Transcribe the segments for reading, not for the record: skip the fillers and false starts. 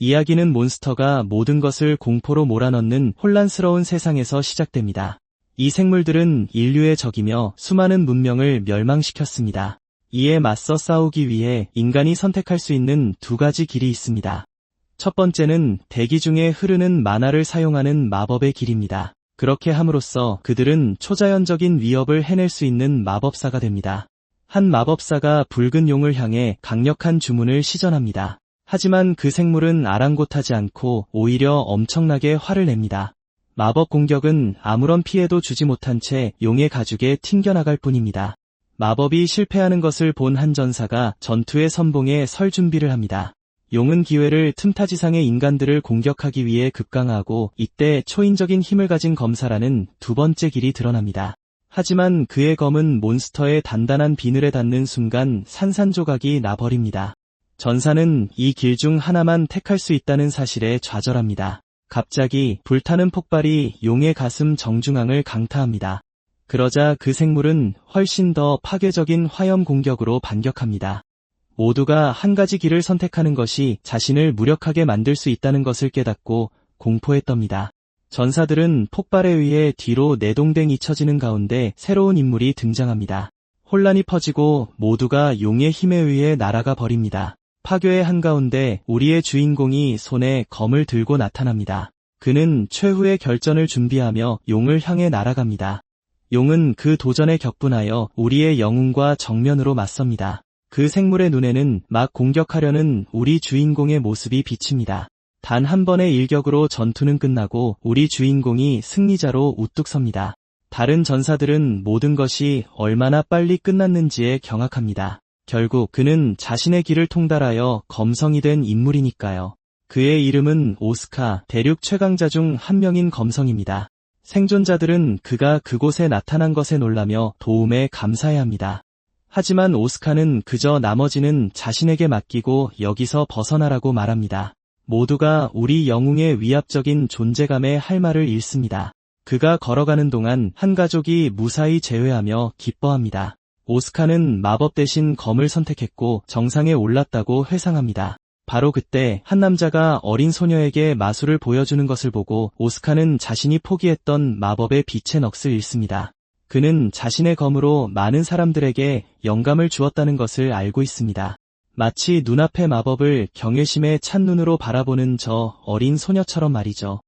이야기는 몬스터가 모든 것을 공포로 몰아넣는 혼란스러운 세상에서 시작됩니다. 이 생물들은 인류의 적이며 수많은 문명을 멸망시켰습니다. 이에 맞서 싸우기 위해 인간이 선택할 수 있는 두 가지 길이 있습니다. 첫 번째는 대기 중에 흐르는 만화를 사용하는 마법의 길입니다. 그렇게 함으로써 그들은 초자연적인 위협을 해낼 수 있는 마법사가 됩니다. 한 마법사가 붉은 용을 향해 강력한 주문을 시전합니다. 하지만 그 생물은 아랑곳하지 않고 오히려 엄청나게 화를 냅니다. 마법 공격은 아무런 피해도 주지 못한 채 용의 가죽에 튕겨나갈 뿐입니다. 마법이 실패하는 것을 본 한 전사가 전투의 선봉에 설 준비를 합니다. 용은 기회를 틈타지상의 인간들을 공격하기 위해 급강하고 이때 초인적인 힘을 가진 검사라는 두 번째 길이 드러납니다. 하지만 그의 검은 몬스터의 단단한 비늘에 닿는 순간 산산조각이 나버립니다. 전사는 이 길 중 하나만 택할 수 있다는 사실에 좌절합니다. 갑자기 불타는 폭발이 용의 가슴 정중앙을 강타합니다. 그러자 그 생물은 훨씬 더 파괴적인 화염 공격으로 반격합니다. 모두가 한 가지 길을 선택하는 것이 자신을 무력하게 만들 수 있다는 것을 깨닫고 공포에 떱니다. 전사들은 폭발에 의해 뒤로 내동댕 잊혀지는 가운데 새로운 인물이 등장합니다. 혼란이 퍼지고 모두가 용의 힘에 의해 날아가 버립니다. 파괴의 한가운데 우리의 주인공이 손에 검을 들고 나타납니다. 그는 최후의 결전을 준비하며 용을 향해 날아갑니다. 용은 그 도전에 격분하여 우리의 영웅과 정면으로 맞섭니다. 그 생물의 눈에는 막 공격하려는 우리 주인공의 모습이 비칩니다. 단 한 번의 일격으로 전투는 끝나고 우리 주인공이 승리자로 우뚝 섭니다. 다른 전사들은 모든 것이 얼마나 빨리 끝났는지에 경악합니다. 결국 그는 자신의 길을 통달하여 검성이 된 인물이니까요. 그의 이름은 오스카, 대륙 최강자 중 한 명인 검성입니다. 생존자들은 그가 그곳에 나타난 것에 놀라며 도움에 감사해야 합니다. 하지만 오스카는 그저 나머지는 자신에게 맡기고 여기서 벗어나라고 말합니다. 모두가 우리 영웅의 위압적인 존재감에 할 말을 잃습니다. 그가 걸어가는 동안 한 가족이 무사히 재회하며 기뻐합니다. 오스카는 마법 대신 검을 선택했고 정상에 올랐다고 회상합니다. 바로 그때 한 남자가 어린 소녀에게 마술을 보여주는 것을 보고 오스카는 자신이 포기했던 마법의 빛의 넋을 잃습니다. 그는 자신의 검으로 많은 사람들에게 영감을 주었다는 것을 알고 있습니다. 마치 눈앞의 마법을 경외심에 찬 눈으로 바라보는 저 어린 소녀처럼 말이죠.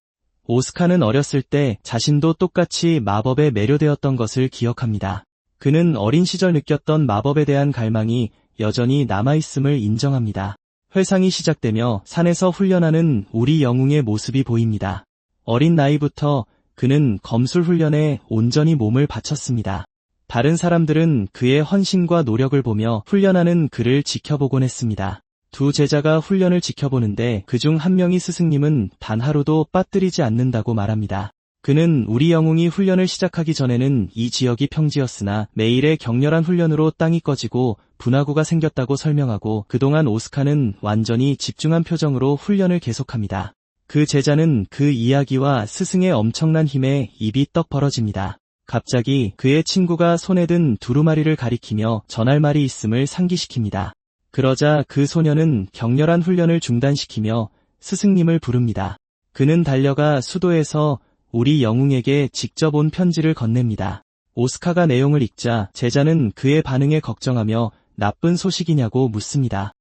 오스카는 어렸을 때 자신도 똑같이 마법에 매료되었던 것을 기억합니다. 그는 어린 시절 느꼈던 마법에 대한 갈망이 여전히 남아있음을 인정합니다. 회상이 시작되며 산에서 훈련하는 우리 영웅의 모습이 보입니다. 어린 나이부터 그는 검술 훈련에 온전히 몸을 바쳤습니다. 다른 사람들은 그의 헌신과 노력을 보며 훈련하는 그를 지켜보곤 했습니다. 두 제자가 훈련을 지켜보는데 그중 한 명이 스승님은 단 하루도 빠뜨리지 않는다고 말합니다. 그는 우리 영웅이 훈련을 시작하기 전에는 이 지역이 평지였으나 매일의 격렬한 훈련으로 땅이 꺼지고 분화구가 생겼다고 설명하고 그동안 오스카는 완전히 집중한 표정으로 훈련을 계속합니다. 그 제자는 그 이야기와 스승의 엄청난 힘에 입이 떡 벌어집니다. 갑자기 그의 친구가 손에 든 두루마리를 가리키며 전할 말이 있음을 상기시킵니다. 그러자 그 소녀는 격렬한 훈련을 중단시키며 스승님을 부릅니다. 그는 달려가 수도에서 우리 영웅에게 직접 온 편지를 건넵니다. 오스카가 내용을 읽자 제자는 그의 반응에 걱정하며 나쁜 소식이냐고 묻습니다.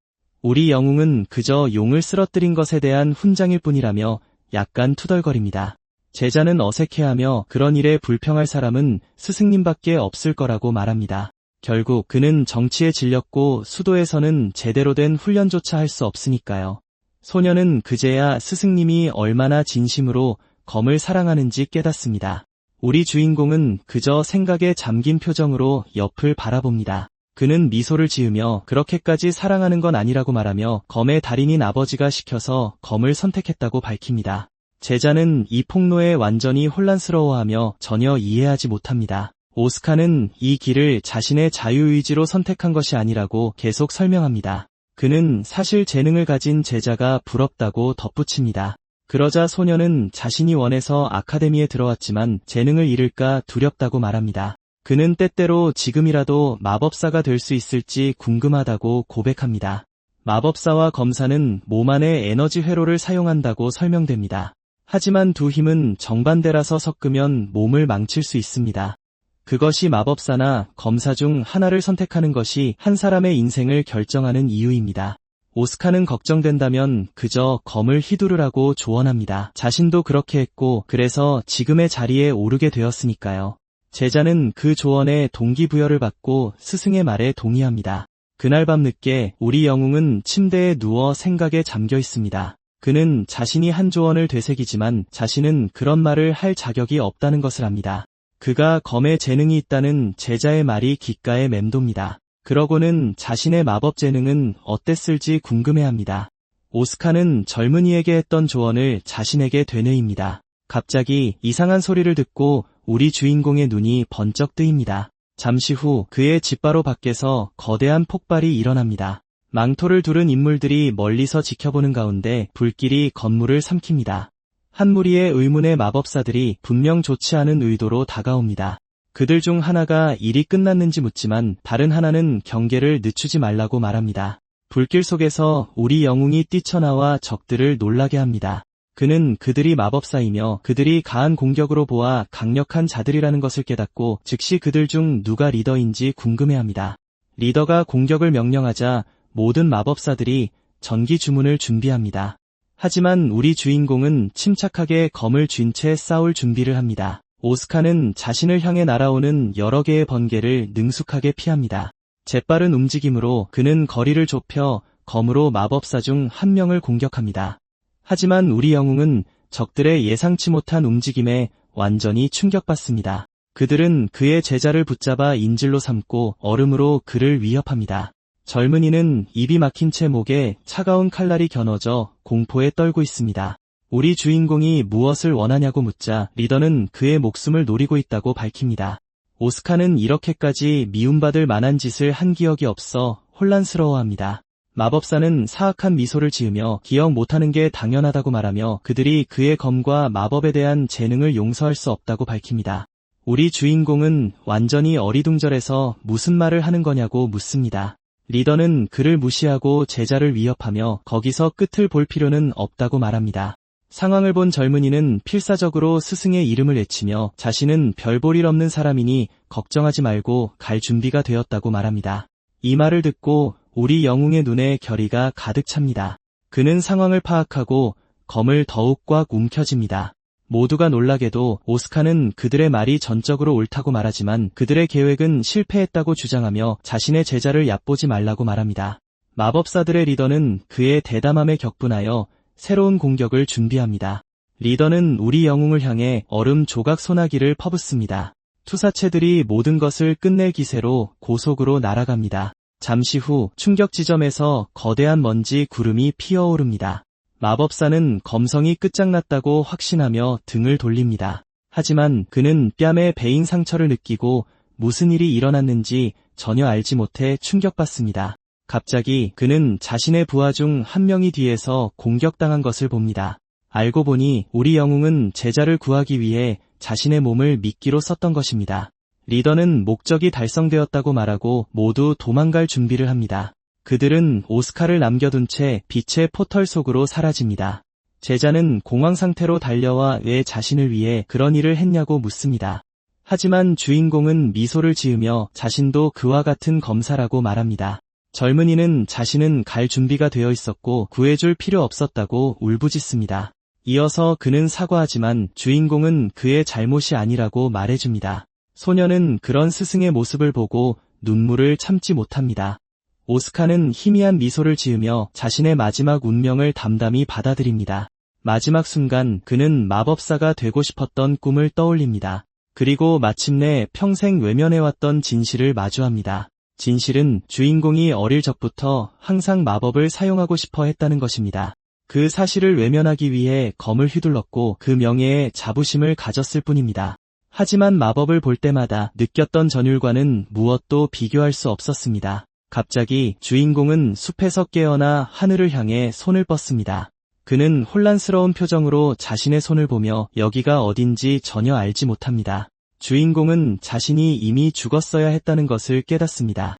우리 영웅은 그저 용을 쓰러뜨린 것에 대한 훈장일 뿐이라며 약간 투덜거립니다. 제자는 어색해하며 그런 일에 불평할 사람은 스승님밖에 없을 거라고 말합니다. 결국 그는 정치에 질렸고 수도에서는 제대로 된 훈련조차 할 수 없으니까요. 소녀는 그제야 스승님이 얼마나 진심으로 검을 사랑하는지 깨닫습니다. 우리 주인공은 그저 생각에 잠긴 표정으로 옆을 바라봅니다. 그는 미소를 지으며 그렇게까지 사랑하는 건 아니라고 말하며 검의 달인인 아버지가 시켜서 검을 선택했다고 밝힙니다. 제자는 이 폭로에 완전히 혼란스러워하며 전혀 이해하지 못합니다. 오스카는 이 길을 자신의 자유의지로 선택한 것이 아니라고 계속 설명합니다. 그는 사실 재능을 가진 제자가 부럽다고 덧붙입니다. 그러자 소녀는 자신이 원해서 아카데미에 들어왔지만 재능을 잃을까 두렵다고 말합니다. 그는 때때로 지금이라도 마법사가 될 수 있을지 궁금하다고 고백합니다. 마법사와 검사는 몸 안에 에너지 회로를 사용한다고 설명됩니다. 하지만 두 힘은 정반대라서 섞으면 몸을 망칠 수 있습니다. 그것이 마법사나 검사 중 하나를 선택하는 것이 한 사람의 인생을 결정하는 이유입니다. 오스카는 걱정된다면 그저 검을 휘두르라고 조언합니다. 자신도 그렇게 했고 그래서 지금의 자리에 오르게 되었으니까요. 제자는 그 조언에 동기부여를 받고 스승의 말에 동의합니다. 그날 밤 늦게 우리 영웅은 침대에 누워 생각에 잠겨 있습니다. 그는 자신이 한 조언을 되새기지만 자신은 그런 말을 할 자격이 없다는 것을 압니다. 그가 검에 재능이 있다는 제자의 말이 귓가에 맴돕니다. 그러고는 자신의 마법 재능은 어땠을지 궁금해합니다. 오스카는 젊은이에게 했던 조언을 자신에게 되뇌입니다. 갑자기 이상한 소리를 듣고 우리 주인공의 눈이 번쩍 뜨입니다. 잠시 후 그의 집 바로 밖에서 거대한 폭발이 일어납니다. 망토를 두른 인물들이 멀리서 지켜보는 가운데 불길이 건물을 삼킵니다. 한 무리의 의문의 마법사들이 분명 좋지 않은 의도로 다가옵니다. 그들 중 하나가 일이 끝났는지 묻지만 다른 하나는 경계를 늦추지 말라고 말합니다. 불길 속에서 우리 영웅이 뛰쳐나와 적들을 놀라게 합니다. 그는 그들이 마법사이며 그들이 가한 공격으로 보아 강력한 자들이라는 것을 깨닫고 즉시 그들 중 누가 리더인지 궁금해합니다. 리더가 공격을 명령하자 모든 마법사들이 전기 주문을 준비합니다. 하지만 우리 주인공은 침착하게 검을 쥔 채 싸울 준비를 합니다. 오스카는 자신을 향해 날아오는 여러 개의 번개를 능숙하게 피합니다. 재빠른 움직임으로 그는 거리를 좁혀 검으로 마법사 중 한 명을 공격합니다. 하지만 우리 영웅은 적들의 예상치 못한 움직임에 완전히 충격받습니다. 그들은 그의 제자를 붙잡아 인질로 삼고 얼음으로 그를 위협합니다. 젊은이는 입이 막힌 채 목에 차가운 칼날이 겨눠져 공포에 떨고 있습니다. 우리 주인공이 무엇을 원하냐고 묻자 리더는 그의 목숨을 노리고 있다고 밝힙니다. 오스카는 이렇게까지 미움받을 만한 짓을 한 기억이 없어 혼란스러워합니다. 마법사는 사악한 미소를 지으며 기억 못하는 게 당연하다고 말하며 그들이 그의 검과 마법에 대한 재능을 용서할 수 없다고 밝힙니다. 우리 주인공은 완전히 어리둥절해서 무슨 말을 하는 거냐고 묻습니다. 리더는 그를 무시하고 제자를 위협하며 거기서 끝을 볼 필요는 없다고 말합니다. 상황을 본 젊은이는 필사적으로 스승의 이름을 외치며 자신은 별 볼 일 없는 사람이니 걱정하지 말고 갈 준비가 되었다고 말합니다. 이 말을 듣고 우리 영웅의 눈에 결의가 가득 찹니다. 그는 상황을 파악하고 검을 더욱 꽉 움켜쥡니다. 모두가 놀라게도 오스카는 그들의 말이 전적으로 옳다고 말하지만 그들의 계획은 실패했다고 주장하며 자신의 제자를 얕보지 말라고 말합니다. 마법사들의 리더는 그의 대담함에 격분하여 새로운 공격을 준비합니다. 리더는 우리 영웅을 향해 얼음 조각 소나기를 퍼붓습니다. 투사체들이 모든 것을 끝낼 기세로 고속으로 날아갑니다. 잠시 후 충격 지점에서 거대한 먼지 구름이 피어오릅니다. 마법사는 검성이 끝장났다고 확신하며 등을 돌립니다. 하지만 그는 뺨에 베인 상처를 느끼고 무슨 일이 일어났는지 전혀 알지 못해 충격받습니다. 갑자기 그는 자신의 부하 중 한 명이 뒤에서 공격당한 것을 봅니다. 알고 보니 우리 영웅은 제자를 구하기 위해 자신의 몸을 미끼로 썼던 것입니다. 리더는 목적이 달성되었다고 말하고 모두 도망갈 준비를 합니다. 그들은 오스카를 남겨둔 채 빛의 포털 속으로 사라집니다. 제자는 공황 상태로 달려와 왜 자신을 위해 그런 일을 했냐고 묻습니다. 하지만 주인공은 미소를 지으며 자신도 그와 같은 검사라고 말합니다. 젊은이는 자신은 갈 준비가 되어 있었고 구해줄 필요 없었다고 울부짖습니다. 이어서 그는 사과하지만 주인공은 그의 잘못이 아니라고 말해줍니다. 소녀는 그런 스승의 모습을 보고 눈물을 참지 못합니다. 오스카는 희미한 미소를 지으며 자신의 마지막 운명을 담담히 받아들입니다. 마지막 순간 그는 마법사가 되고 싶었던 꿈을 떠올립니다. 그리고 마침내 평생 외면해왔던 진실을 마주합니다. 진실은 주인공이 어릴 적부터 항상 마법을 사용하고 싶어 했다는 것입니다. 그 사실을 외면하기 위해 검을 휘둘렀고 그 명예에 자부심을 가졌을 뿐입니다. 하지만 마법을 볼 때마다 느꼈던 전율과는 무엇도 비교할 수 없었습니다. 갑자기 주인공은 숲에서 깨어나 하늘을 향해 손을 뻗습니다. 그는 혼란스러운 표정으로 자신의 손을 보며 여기가 어딘지 전혀 알지 못합니다. 주인공은 자신이 이미 죽었어야 했다는 것을 깨닫습니다.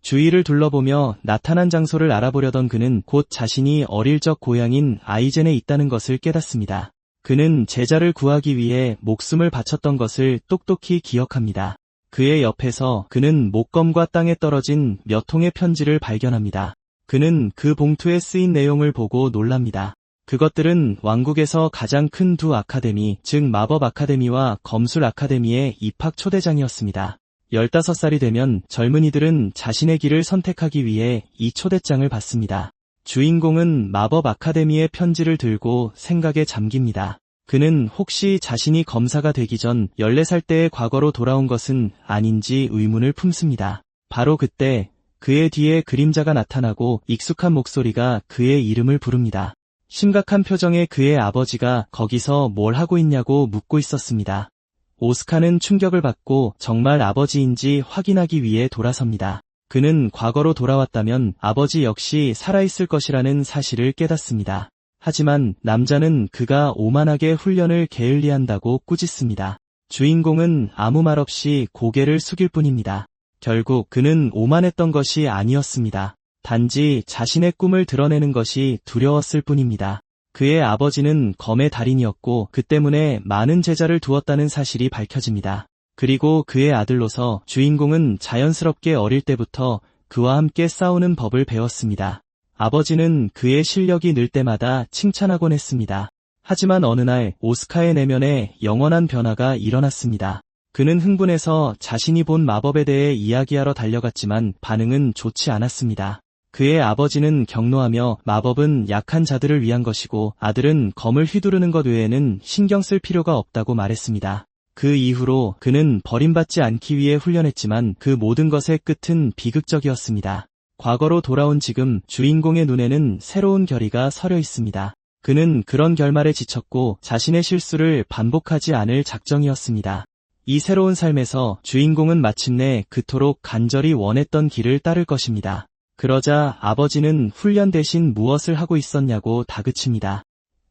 주위를 둘러보며 나타난 장소를 알아보려던 그는 곧 자신이 어릴 적 고향인 아이젠에 있다는 것을 깨닫습니다. 그는 제자를 구하기 위해 목숨을 바쳤던 것을 똑똑히 기억합니다. 그의 옆에서 그는 목검과 땅에 떨어진 몇 통의 편지를 발견합니다. 그는 그 봉투에 쓰인 내용을 보고 놀랍니다. 그것들은 왕국에서 가장 큰 두 아카데미, 즉 마법 아카데미와 검술 아카데미의 입학 초대장이었습니다. 15살이 되면 젊은이들은 자신의 길을 선택하기 위해 이 초대장을 받습니다. 주인공은 마법 아카데미의 편지를 들고 생각에 잠깁니다. 그는 혹시 자신이 검사가 되기 전 14살 때의 과거로 돌아온 것은 아닌지 의문을 품습니다. 바로 그때 그의 뒤에 그림자가 나타나고 익숙한 목소리가 그의 이름을 부릅니다. 심각한 표정의 그의 아버지가 거기서 뭘 하고 있냐고 묻고 있었습니다. 오스카는 충격을 받고 정말 아버지인지 확인하기 위해 돌아섭니다. 그는 과거로 돌아왔다면 아버지 역시 살아있을 것이라는 사실을 깨닫습니다. 하지만 남자는 그가 오만하게 훈련을 게을리한다고 꾸짖습니다. 주인공은 아무 말 없이 고개를 숙일 뿐입니다. 결국 그는 오만했던 것이 아니었습니다. 단지 자신의 꿈을 드러내는 것이 두려웠을 뿐입니다. 그의 아버지는 검의 달인이었고 그 때문에 많은 제자를 두었다는 사실이 밝혀집니다. 그리고 그의 아들로서 주인공은 자연스럽게 어릴 때부터 그와 함께 싸우는 법을 배웠습니다. 아버지는 그의 실력이 늘 때마다 칭찬하곤 했습니다. 하지만 어느 날 오스카의 내면에 영원한 변화가 일어났습니다. 그는 흥분해서 자신이 본 마법에 대해 이야기하러 달려갔지만 반응은 좋지 않았습니다. 그의 아버지는 격노하며 마법은 약한 자들을 위한 것이고 아들은 검을 휘두르는 것 외에는 신경 쓸 필요가 없다고 말했습니다. 그 이후로 그는 버림받지 않기 위해 훈련했지만 그 모든 것의 끝은 비극적이었습니다. 과거로 돌아온 지금 주인공의 눈에는 새로운 결의가 서려 있습니다. 그는 그런 결말에 지쳤고 자신의 실수를 반복하지 않을 작정이었습니다. 이 새로운 삶에서 주인공은 마침내 그토록 간절히 원했던 길을 따를 것입니다. 그러자 아버지는 훈련 대신 무엇을 하고 있었냐고 다그칩니다.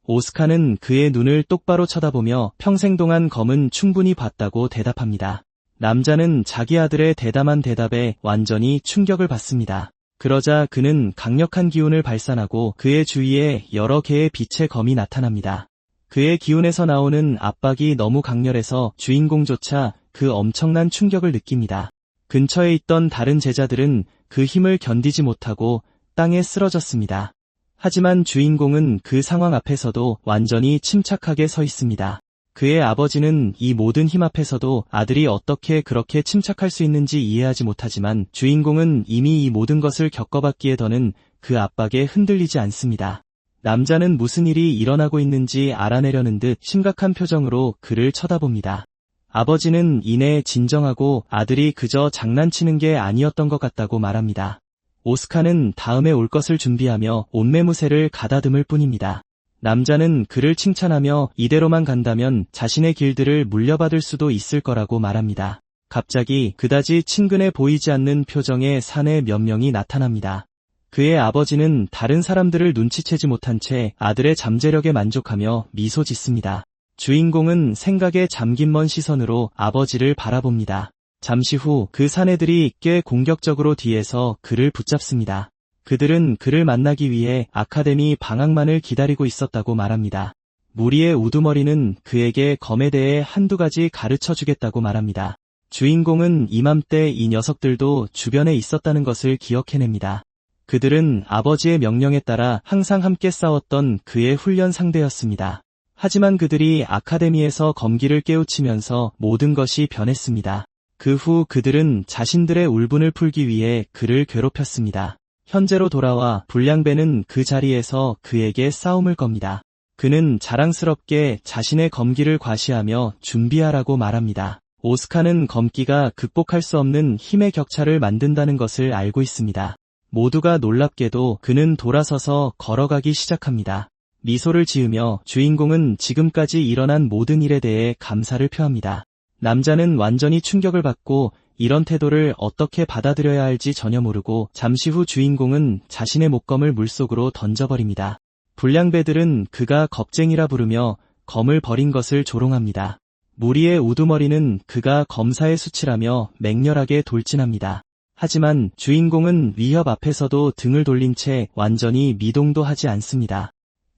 오스카는 그의 눈을 똑바로 쳐다보며 평생 동안 검은 충분히 봤다고 대답합니다. 남자는 자기 아들의 대담한 대답에 완전히 충격을 받습니다. 그러자 그는 강력한 기운을 발산하고 그의 주위에 여러 개의 빛의 검이 나타납니다. 그의 기운에서 나오는 압박이 너무 강렬해서 주인공조차 그 엄청난 충격을 느낍니다. 근처에 있던 다른 제자들은 그 힘을 견디지 못하고 땅에 쓰러졌습니다. 하지만 주인공은 그 상황 앞에서도 완전히 침착하게 서 있습니다. 그의 아버지는 이 모든 힘 앞에서도 아들이 어떻게 그렇게 침착할 수 있는지 이해하지 못하지만 주인공은 이미 이 모든 것을 겪어봤기에 더는 그 압박에 흔들리지 않습니다. 남자는 무슨 일이 일어나고 있는지 알아내려는 듯 심각한 표정으로 그를 쳐다봅니다. 아버지는 이내 진정하고 아들이 그저 장난치는 게 아니었던 것 같다고 말합니다. 오스카는 다음에 올 것을 준비하며 옷매무새를 가다듬을 뿐입니다. 남자는 그를 칭찬하며 이대로만 간다면 자신의 길들을 물려받을 수도 있을 거라고 말합니다. 갑자기 그다지 친근해 보이지 않는 표정의 사내 몇 명이 나타납니다. 그의 아버지는 다른 사람들을 눈치채지 못한 채 아들의 잠재력에 만족하며 미소 짓습니다. 주인공은 생각에 잠긴 먼 시선으로 아버지를 바라봅니다. 잠시 후 그 사내들이 꽤 공격적으로 뒤에서 그를 붙잡습니다. 그들은 그를 만나기 위해 아카데미 방학만을 기다리고 있었다고 말합니다. 무리의 우두머리는 그에게 검에 대해 한두 가지 가르쳐주겠다고 말합니다. 주인공은 이맘때 이 녀석들도 주변에 있었다는 것을 기억해냅니다. 그들은 아버지의 명령에 따라 항상 함께 싸웠던 그의 훈련 상대였습니다. 하지만 그들이 아카데미에서 검기를 깨우치면서 모든 것이 변했습니다. 그 후 그들은 자신들의 울분을 풀기 위해 그를 괴롭혔습니다. 현재로 돌아와 불량배는 그 자리에서 그에게 싸움을 겁니다. 그는 자랑스럽게 자신의 검기를 과시하며 준비하라고 말합니다. 오스카는 검기가 극복할 수 없는 힘의 격차를 만든다는 것을 알고 있습니다. 모두가 놀랍게도 그는 돌아서서 걸어가기 시작합니다. 미소를 지으며 주인공은 지금까지 일어난 모든 일에 대해 감사를 표합니다. 남자는 완전히 충격을 받고 이런 태도를 어떻게 받아들여야 할지 전혀 모르고 잠시 후 주인공은 자신의 목검을 물속으로 던져버립니다. 불량배들은 그가 겁쟁이라 부르며 검을 버린 것을 조롱합니다. 무리의 우두머리는 그가 검사에 수치라며 맹렬하게 돌진합니다. 하지만 주인공은 위협 앞에서도 등을 돌린 채 완전히 미동도 하지 않습니다.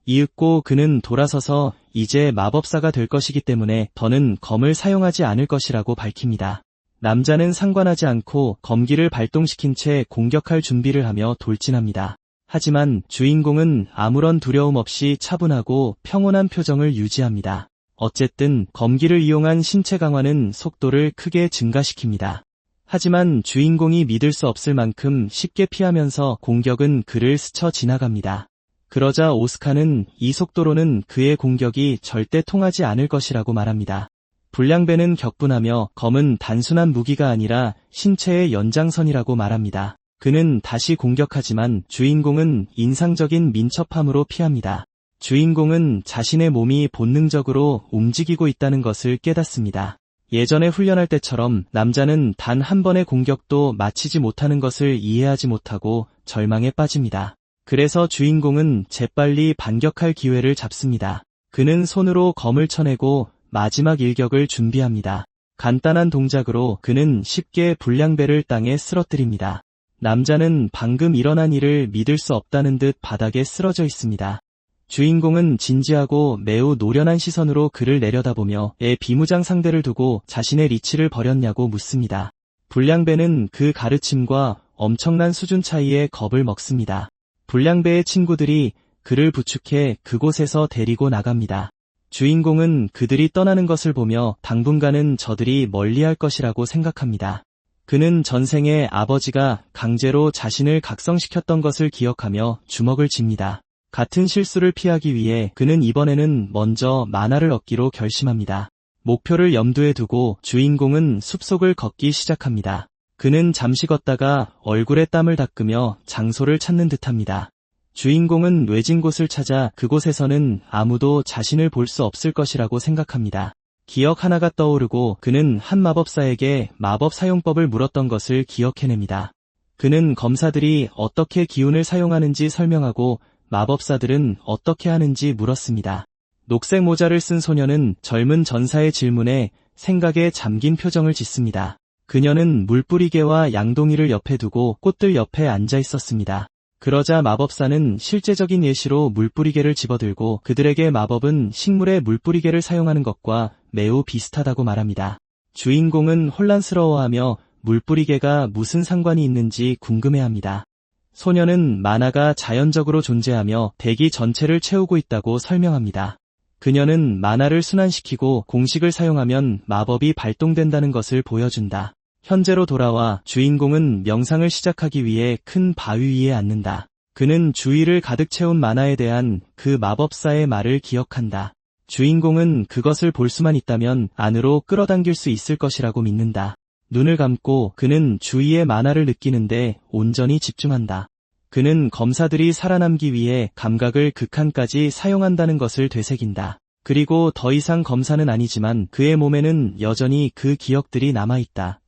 이윽고 그는 돌아서서 이제 마법사가 될 것이기 때문에 더는 검을 사용하지 않을 것이라고 밝힙니다. 남자는 상관하지 않고 검기를 발동시킨 채 공격할 준비를 하며 돌진합니다. 하지만 주인공은 아무런 두려움 없이 차분하고 평온한 표정을 유지합니다. 어쨌든 검기를 이용한 신체 강화는 속도를 크게 증가시킵니다. 하지만 주인공이 믿을 수 없을 만큼 쉽게 피하면서 공격은 그를 스쳐 지나갑니다. 그러자 오스카는 이 속도로는 그의 공격이 절대 통하지 않을 것이라고 말합니다. 불량배는 격분하며 검은 단순한 무기가 아니라 신체의 연장선이라고 말합니다. 그는 다시 공격하지만 주인공은 인상적인 민첩함으로 피합니다. 주인공은 자신의 몸이 본능적으로 움직이고 있다는 것을 깨닫습니다. 예전에 훈련할 때처럼 남자는 단 한 번의 공격도 마치지 못하는 것을 이해하지 못하고 절망에 빠집니다. 그래서 주인공은 재빨리 반격할 기회를 잡습니다. 그는 손으로 검을 쳐내고 마지막 일격을 준비합니다. 간단한 동작으로 그는 쉽게 불량배를 땅에 쓰러뜨립니다. 남자는 방금 일어난 일을 믿을 수 없다는 듯 바닥에 쓰러져 있습니다. 주인공은 진지하고 매우 노련한 시선으로 그를 내려다보며 비무장 상대를 두고 자신의 리치를 버렸냐고 묻습니다. 불량배는 그 가르침과 엄청난 수준 차이에 겁을 먹습니다. 불량배의 친구들이 그를 부축해 그곳에서 데리고 나갑니다. 주인공은 그들이 떠나는 것을 보며 당분간은 저들이 멀리할 것이라고 생각합니다. 그는 전생에 아버지가 강제로 자신을 각성시켰던 것을 기억하며 주먹을 쥡니다. 같은 실수를 피하기 위해 그는 이번에는 먼저 만화를 얻기로 결심합니다. 목표를 염두에 두고 주인공은 숲속을 걷기 시작합니다. 그는 잠시 걷다가 얼굴에 땀을 닦으며 장소를 찾는 듯합니다. 주인공은 외진 곳을 찾아 그곳에서는 아무도 자신을 볼 수 없을 것이라고 생각합니다. 기억 하나가 떠오르고 그는 한 마법사에게 마법 사용법을 물었던 것을 기억해냅니다. 그는 검사들이 어떻게 기운을 사용하는지 설명하고 마법사들은 어떻게 하는지 물었습니다. 녹색 모자를 쓴 소녀는 젊은 전사의 질문에 생각에 잠긴 표정을 짓습니다. 그녀는 물뿌리개와 양동이를 옆에 두고 꽃들 옆에 앉아 있었습니다. 그러자 마법사는 실제적인 예시로 물뿌리개를 집어들고 그들에게 마법은 식물의 물뿌리개를 사용하는 것과 매우 비슷하다고 말합니다. 주인공은 혼란스러워하며 물뿌리개가 무슨 상관이 있는지 궁금해합니다. 소녀는 만화가 자연적으로 존재하며 대기 전체를 채우고 있다고 설명합니다. 그녀는 만화를 순환시키고 공식을 사용하면 마법이 발동된다는 것을 보여준다. 현재로 돌아와 주인공은 명상을 시작하기 위해 큰 바위 위에 앉는다. 그는 주위를 가득 채운 만화에 대한 그 마법사의 말을 기억한다. 주인공은 그것을 볼 수만 있다면 안으로 끌어당길 수 있을 것이라고 믿는다. 눈을 감고 그는 주위의 만화를 느끼는데 온전히 집중한다. 그는 검사들이 살아남기 위해 감각을 극한까지 사용한다는 것을 되새긴다. 그리고 더 이상 검사는 아니지만 그의 몸에는 여전히 그 기억들이 남아있다.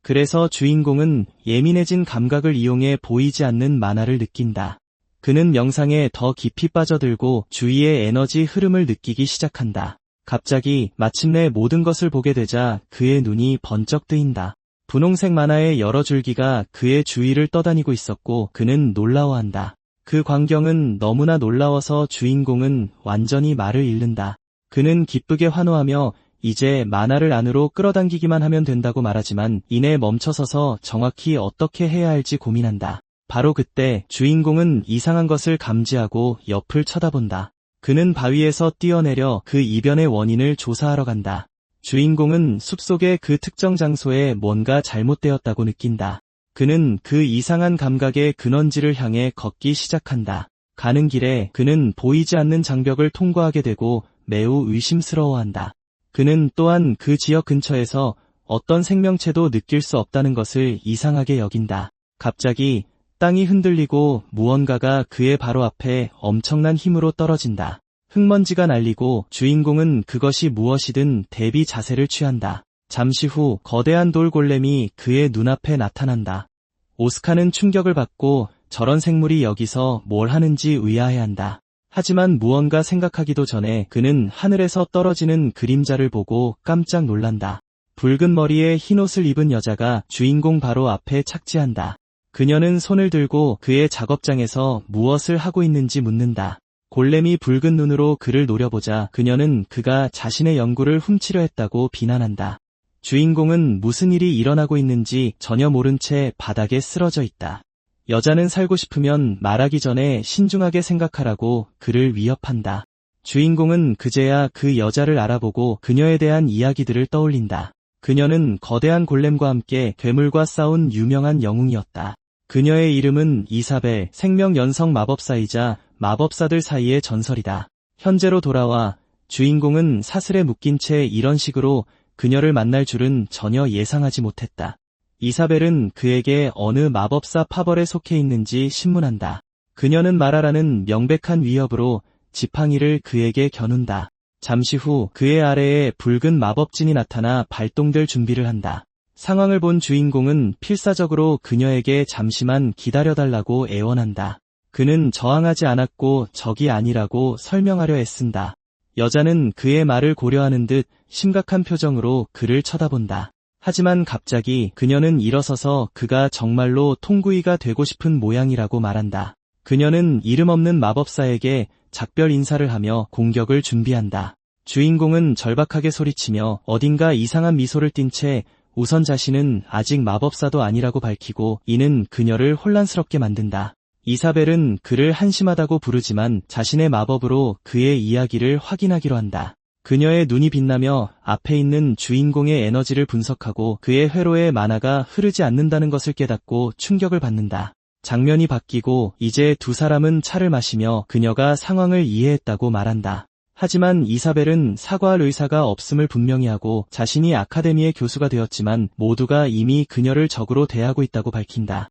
그래서 주인공은 예민해진 감각을 이용해 보이지 않는 만화를 느낀다. 그는 명상에 더 깊이 빠져들고 주위의 에너지 흐름을 느끼기 시작한다. 갑자기 마침내 모든 것을 보게 되자 그의 눈이 번쩍 뜨인다. 분홍색 만화의 여러 줄기가 그의 주위를 떠다니고 있었고 그는 놀라워한다. 그 광경은 너무나 놀라워서 주인공은 완전히 말을 잃는다. 그는 기쁘게 환호하며 이제 만화를 안으로 끌어당기기만 하면 된다고 말하지만 이내 멈춰서서 정확히 어떻게 해야 할지 고민한다. 바로 그때 주인공은 이상한 것을 감지하고 옆을 쳐다본다. 그는 바위에서 뛰어내려 그 이변의 원인을 조사하러 간다. 주인공은 숲속의 그 특정 장소에 뭔가 잘못되었다고 느낀다. 그는 그 이상한 감각의 근원지를 향해 걷기 시작한다. 가는 길에 그는 보이지 않는 장벽을 통과하게 되고 매우 의심스러워한다. 그는 또한 그 지역 근처에서 어떤 생명체도 느낄 수 없다는 것을 이상하게 여긴다. 갑자기 땅이 흔들리고 무언가가 그의 바로 앞에 엄청난 힘으로 떨어진다. 흙먼지가 날리고 주인공은 그것이 무엇이든 대비 자세를 취한다. 잠시 후 거대한 돌 골렘이 그의 눈앞에 나타난다. 오스카는 충격을 받고 저런 생물이 여기서 뭘 하는지 의아해한다. 하지만 무언가 생각하기도 전에 그는 하늘에서 떨어지는 그림자를 보고 깜짝 놀란다. 붉은 머리에 흰 옷을 입은 여자가 주인공 바로 앞에 착지한다. 그녀는 손을 들고 그의 작업장에서 무엇을 하고 있는지 묻는다. 골렘이 붉은 눈으로 그를 노려보자 그녀는 그가 자신의 연구를 훔치려 했다고 비난한다. 주인공은 무슨 일이 일어나고 있는지 전혀 모른 채 바닥에 쓰러져 있다. 여자는 살고 싶으면 말하기 전에 신중하게 생각하라고 그를 위협한다. 주인공은 그제야 그 여자를 알아보고 그녀에 대한 이야기들을 떠올린다. 그녀는 거대한 골렘과 함께 괴물과 싸운 유명한 영웅이었다. 그녀의 이름은 이사벨, 생명 연성 마법사이자 마법사들 사이의 전설이다. 현재로 돌아와 주인공은 사슬에 묶인 채 이런 식으로 그녀를 만날 줄은 전혀 예상하지 못했다. 이사벨은 그에게 어느 마법사 파벌에 속해 있는지 신문한다. 그녀는 말하라는 명백한 위협으로 지팡이를 그에게 겨눈다. 잠시 후 그의 아래에 붉은 마법진이 나타나 발동될 준비를 한다. 상황을 본 주인공은 필사적으로 그녀에게 잠시만 기다려달라고 애원한다. 그는 저항하지 않았고 적이 아니라고 설명하려 애쓴다. 여자는 그의 말을 고려하는 듯 심각한 표정으로 그를 쳐다본다. 하지만 갑자기 그녀는 일어서서 그가 정말로 통구이가 되고 싶은 모양이라고 말한다. 그녀는 이름 없는 마법사에게 작별 인사를 하며 공격을 준비한다. 주인공은 절박하게 소리치며 어딘가 이상한 미소를 띤 채 우선 자신은 아직 마법사도 아니라고 밝히고 이는 그녀를 혼란스럽게 만든다. 이사벨은 그를 한심하다고 부르지만 자신의 마법으로 그의 이야기를 확인하기로 한다. 그녀의 눈이 빛나며 앞에 있는 주인공의 에너지를 분석하고 그의 회로에 만화가 흐르지 않는다는 것을 깨닫고 충격을 받는다. 장면이 바뀌고 이제 두 사람은 차를 마시며 그녀가 상황을 이해했다고 말한다. 하지만 이사벨은 사과할 의사가 없음을 분명히 하고 자신이 아카데미의 교수가 되었지만 모두가 이미 그녀를 적으로 대하고 있다고 밝힌다.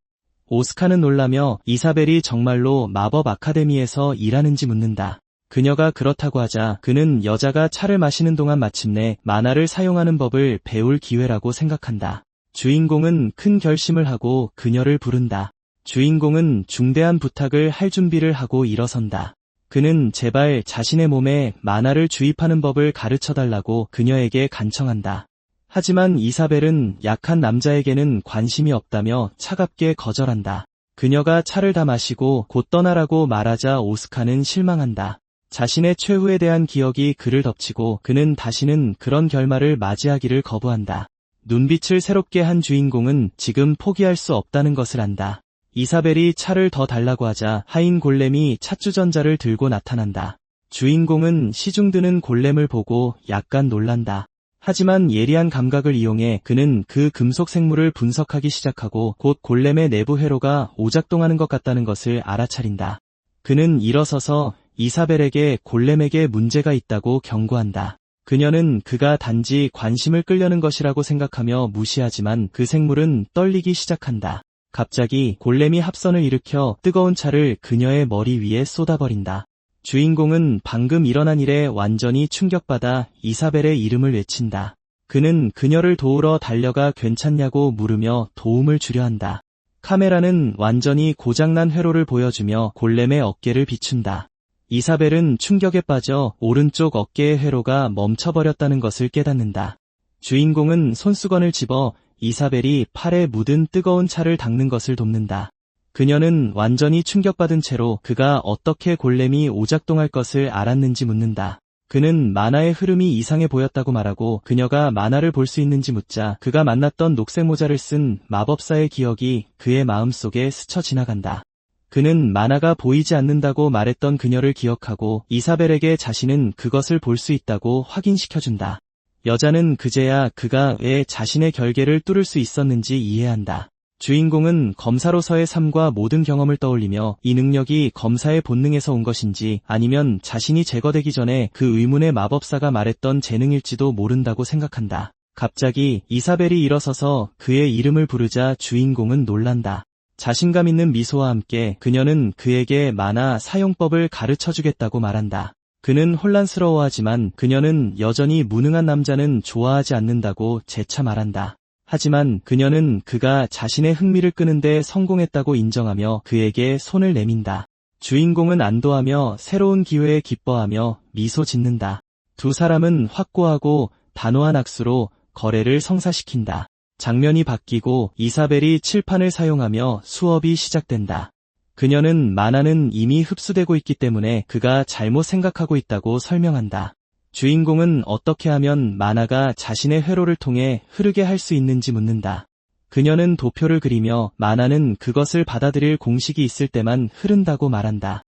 오스카는 놀라며 이사벨이 정말로 마법 아카데미에서 일하는지 묻는다. 그녀가 그렇다고 하자 그는 여자가 차를 마시는 동안 마침내 만화를 사용하는 법을 배울 기회라고 생각한다. 주인공은 큰 결심을 하고 그녀를 부른다. 주인공은 중대한 부탁을 할 준비를 하고 일어선다. 그는 제발 자신의 몸에 만화를 주입하는 법을 가르쳐달라고 그녀에게 간청한다. 하지만 이사벨은 약한 남자에게는 관심이 없다며 차갑게 거절한다. 그녀가 차를 다 마시고 곧 떠나라고 말하자 오스카는 실망한다. 자신의 최후에 대한 기억이 그를 덮치고 그는 다시는 그런 결말을 맞이하기를 거부한다. 눈빛을 새롭게 한 주인공은 지금 포기할 수 없다는 것을 안다. 이사벨이 차를 더 달라고 하자 하인 골렘이 찻주전자를 들고 나타난다. 주인공은 시중드는 골렘을 보고 약간 놀란다. 하지만 예리한 감각을 이용해 그는 그 금속 생물을 분석하기 시작하고 곧 골렘의 내부 회로가 오작동하는 것 같다는 것을 알아차린다. 그는 일어서서 이사벨에게 골렘에게 문제가 있다고 경고한다. 그녀는 그가 단지 관심을 끌려는 것이라고 생각하며 무시하지만 그 생물은 떨리기 시작한다. 갑자기 골렘이 합선을 일으켜 뜨거운 차를 그녀의 머리 위에 쏟아버린다. 주인공은 방금 일어난 일에 완전히 충격받아 이사벨의 이름을 외친다. 그는 그녀를 도우러 달려가 괜찮냐고 물으며 도움을 주려 한다. 카메라는 완전히 고장난 회로를 보여주며 골렘의 어깨를 비춘다. 이사벨은 충격에 빠져 오른쪽 어깨의 회로가 멈춰버렸다는 것을 깨닫는다. 주인공은 손수건을 집어 이사벨이 팔에 묻은 뜨거운 차를 닦는 것을 돕는다. 그녀는 완전히 충격받은 채로 그가 어떻게 골렘이 오작동할 것을 알았는지 묻는다. 그는 만화의 흐름이 이상해 보였다고 말하고 그녀가 만화를 볼 수 있는지 묻자 그가 만났던 녹색 모자를 쓴 마법사의 기억이 그의 마음속에 스쳐 지나간다. 그는 만화가 보이지 않는다고 말했던 그녀를 기억하고 이사벨에게 자신은 그것을 볼 수 있다고 확인시켜준다. 여자는 그제야 그가 왜 자신의 결계를 뚫을 수 있었는지 이해한다. 주인공은 검사로서의 삶과 모든 경험을 떠올리며 이 능력이 검사의 본능에서 온 것인지 아니면 자신이 제거되기 전에 그 의문의 마법사가 말했던 재능일지도 모른다고 생각한다. 갑자기 이사벨이 일어서서 그의 이름을 부르자 주인공은 놀란다. 자신감 있는 미소와 함께 그녀는 그에게 만화 사용법을 가르쳐주겠다고 말한다. 그는 혼란스러워하지만 그녀는 여전히 무능한 남자는 좋아하지 않는다고 재차 말한다. 하지만 그녀는 그가 자신의 흥미를 끄는데 성공했다고 인정하며 그에게 손을 내민다. 주인공은 안도하며 새로운 기회에 기뻐하며 미소 짓는다. 두 사람은 확고하고 단호한 악수로 거래를 성사시킨다. 장면이 바뀌고 이사벨이 칠판을 사용하며 수업이 시작된다. 그녀는 만화는 이미 흡수되고 있기 때문에 그가 잘못 생각하고 있다고 설명한다. 주인공은 어떻게 하면 만화가 자신의 회로를 통해 흐르게 할 수 있는지 묻는다. 그녀는 도표를 그리며 만화는 그것을 받아들일 공식이 있을 때만 흐른다고 말한다.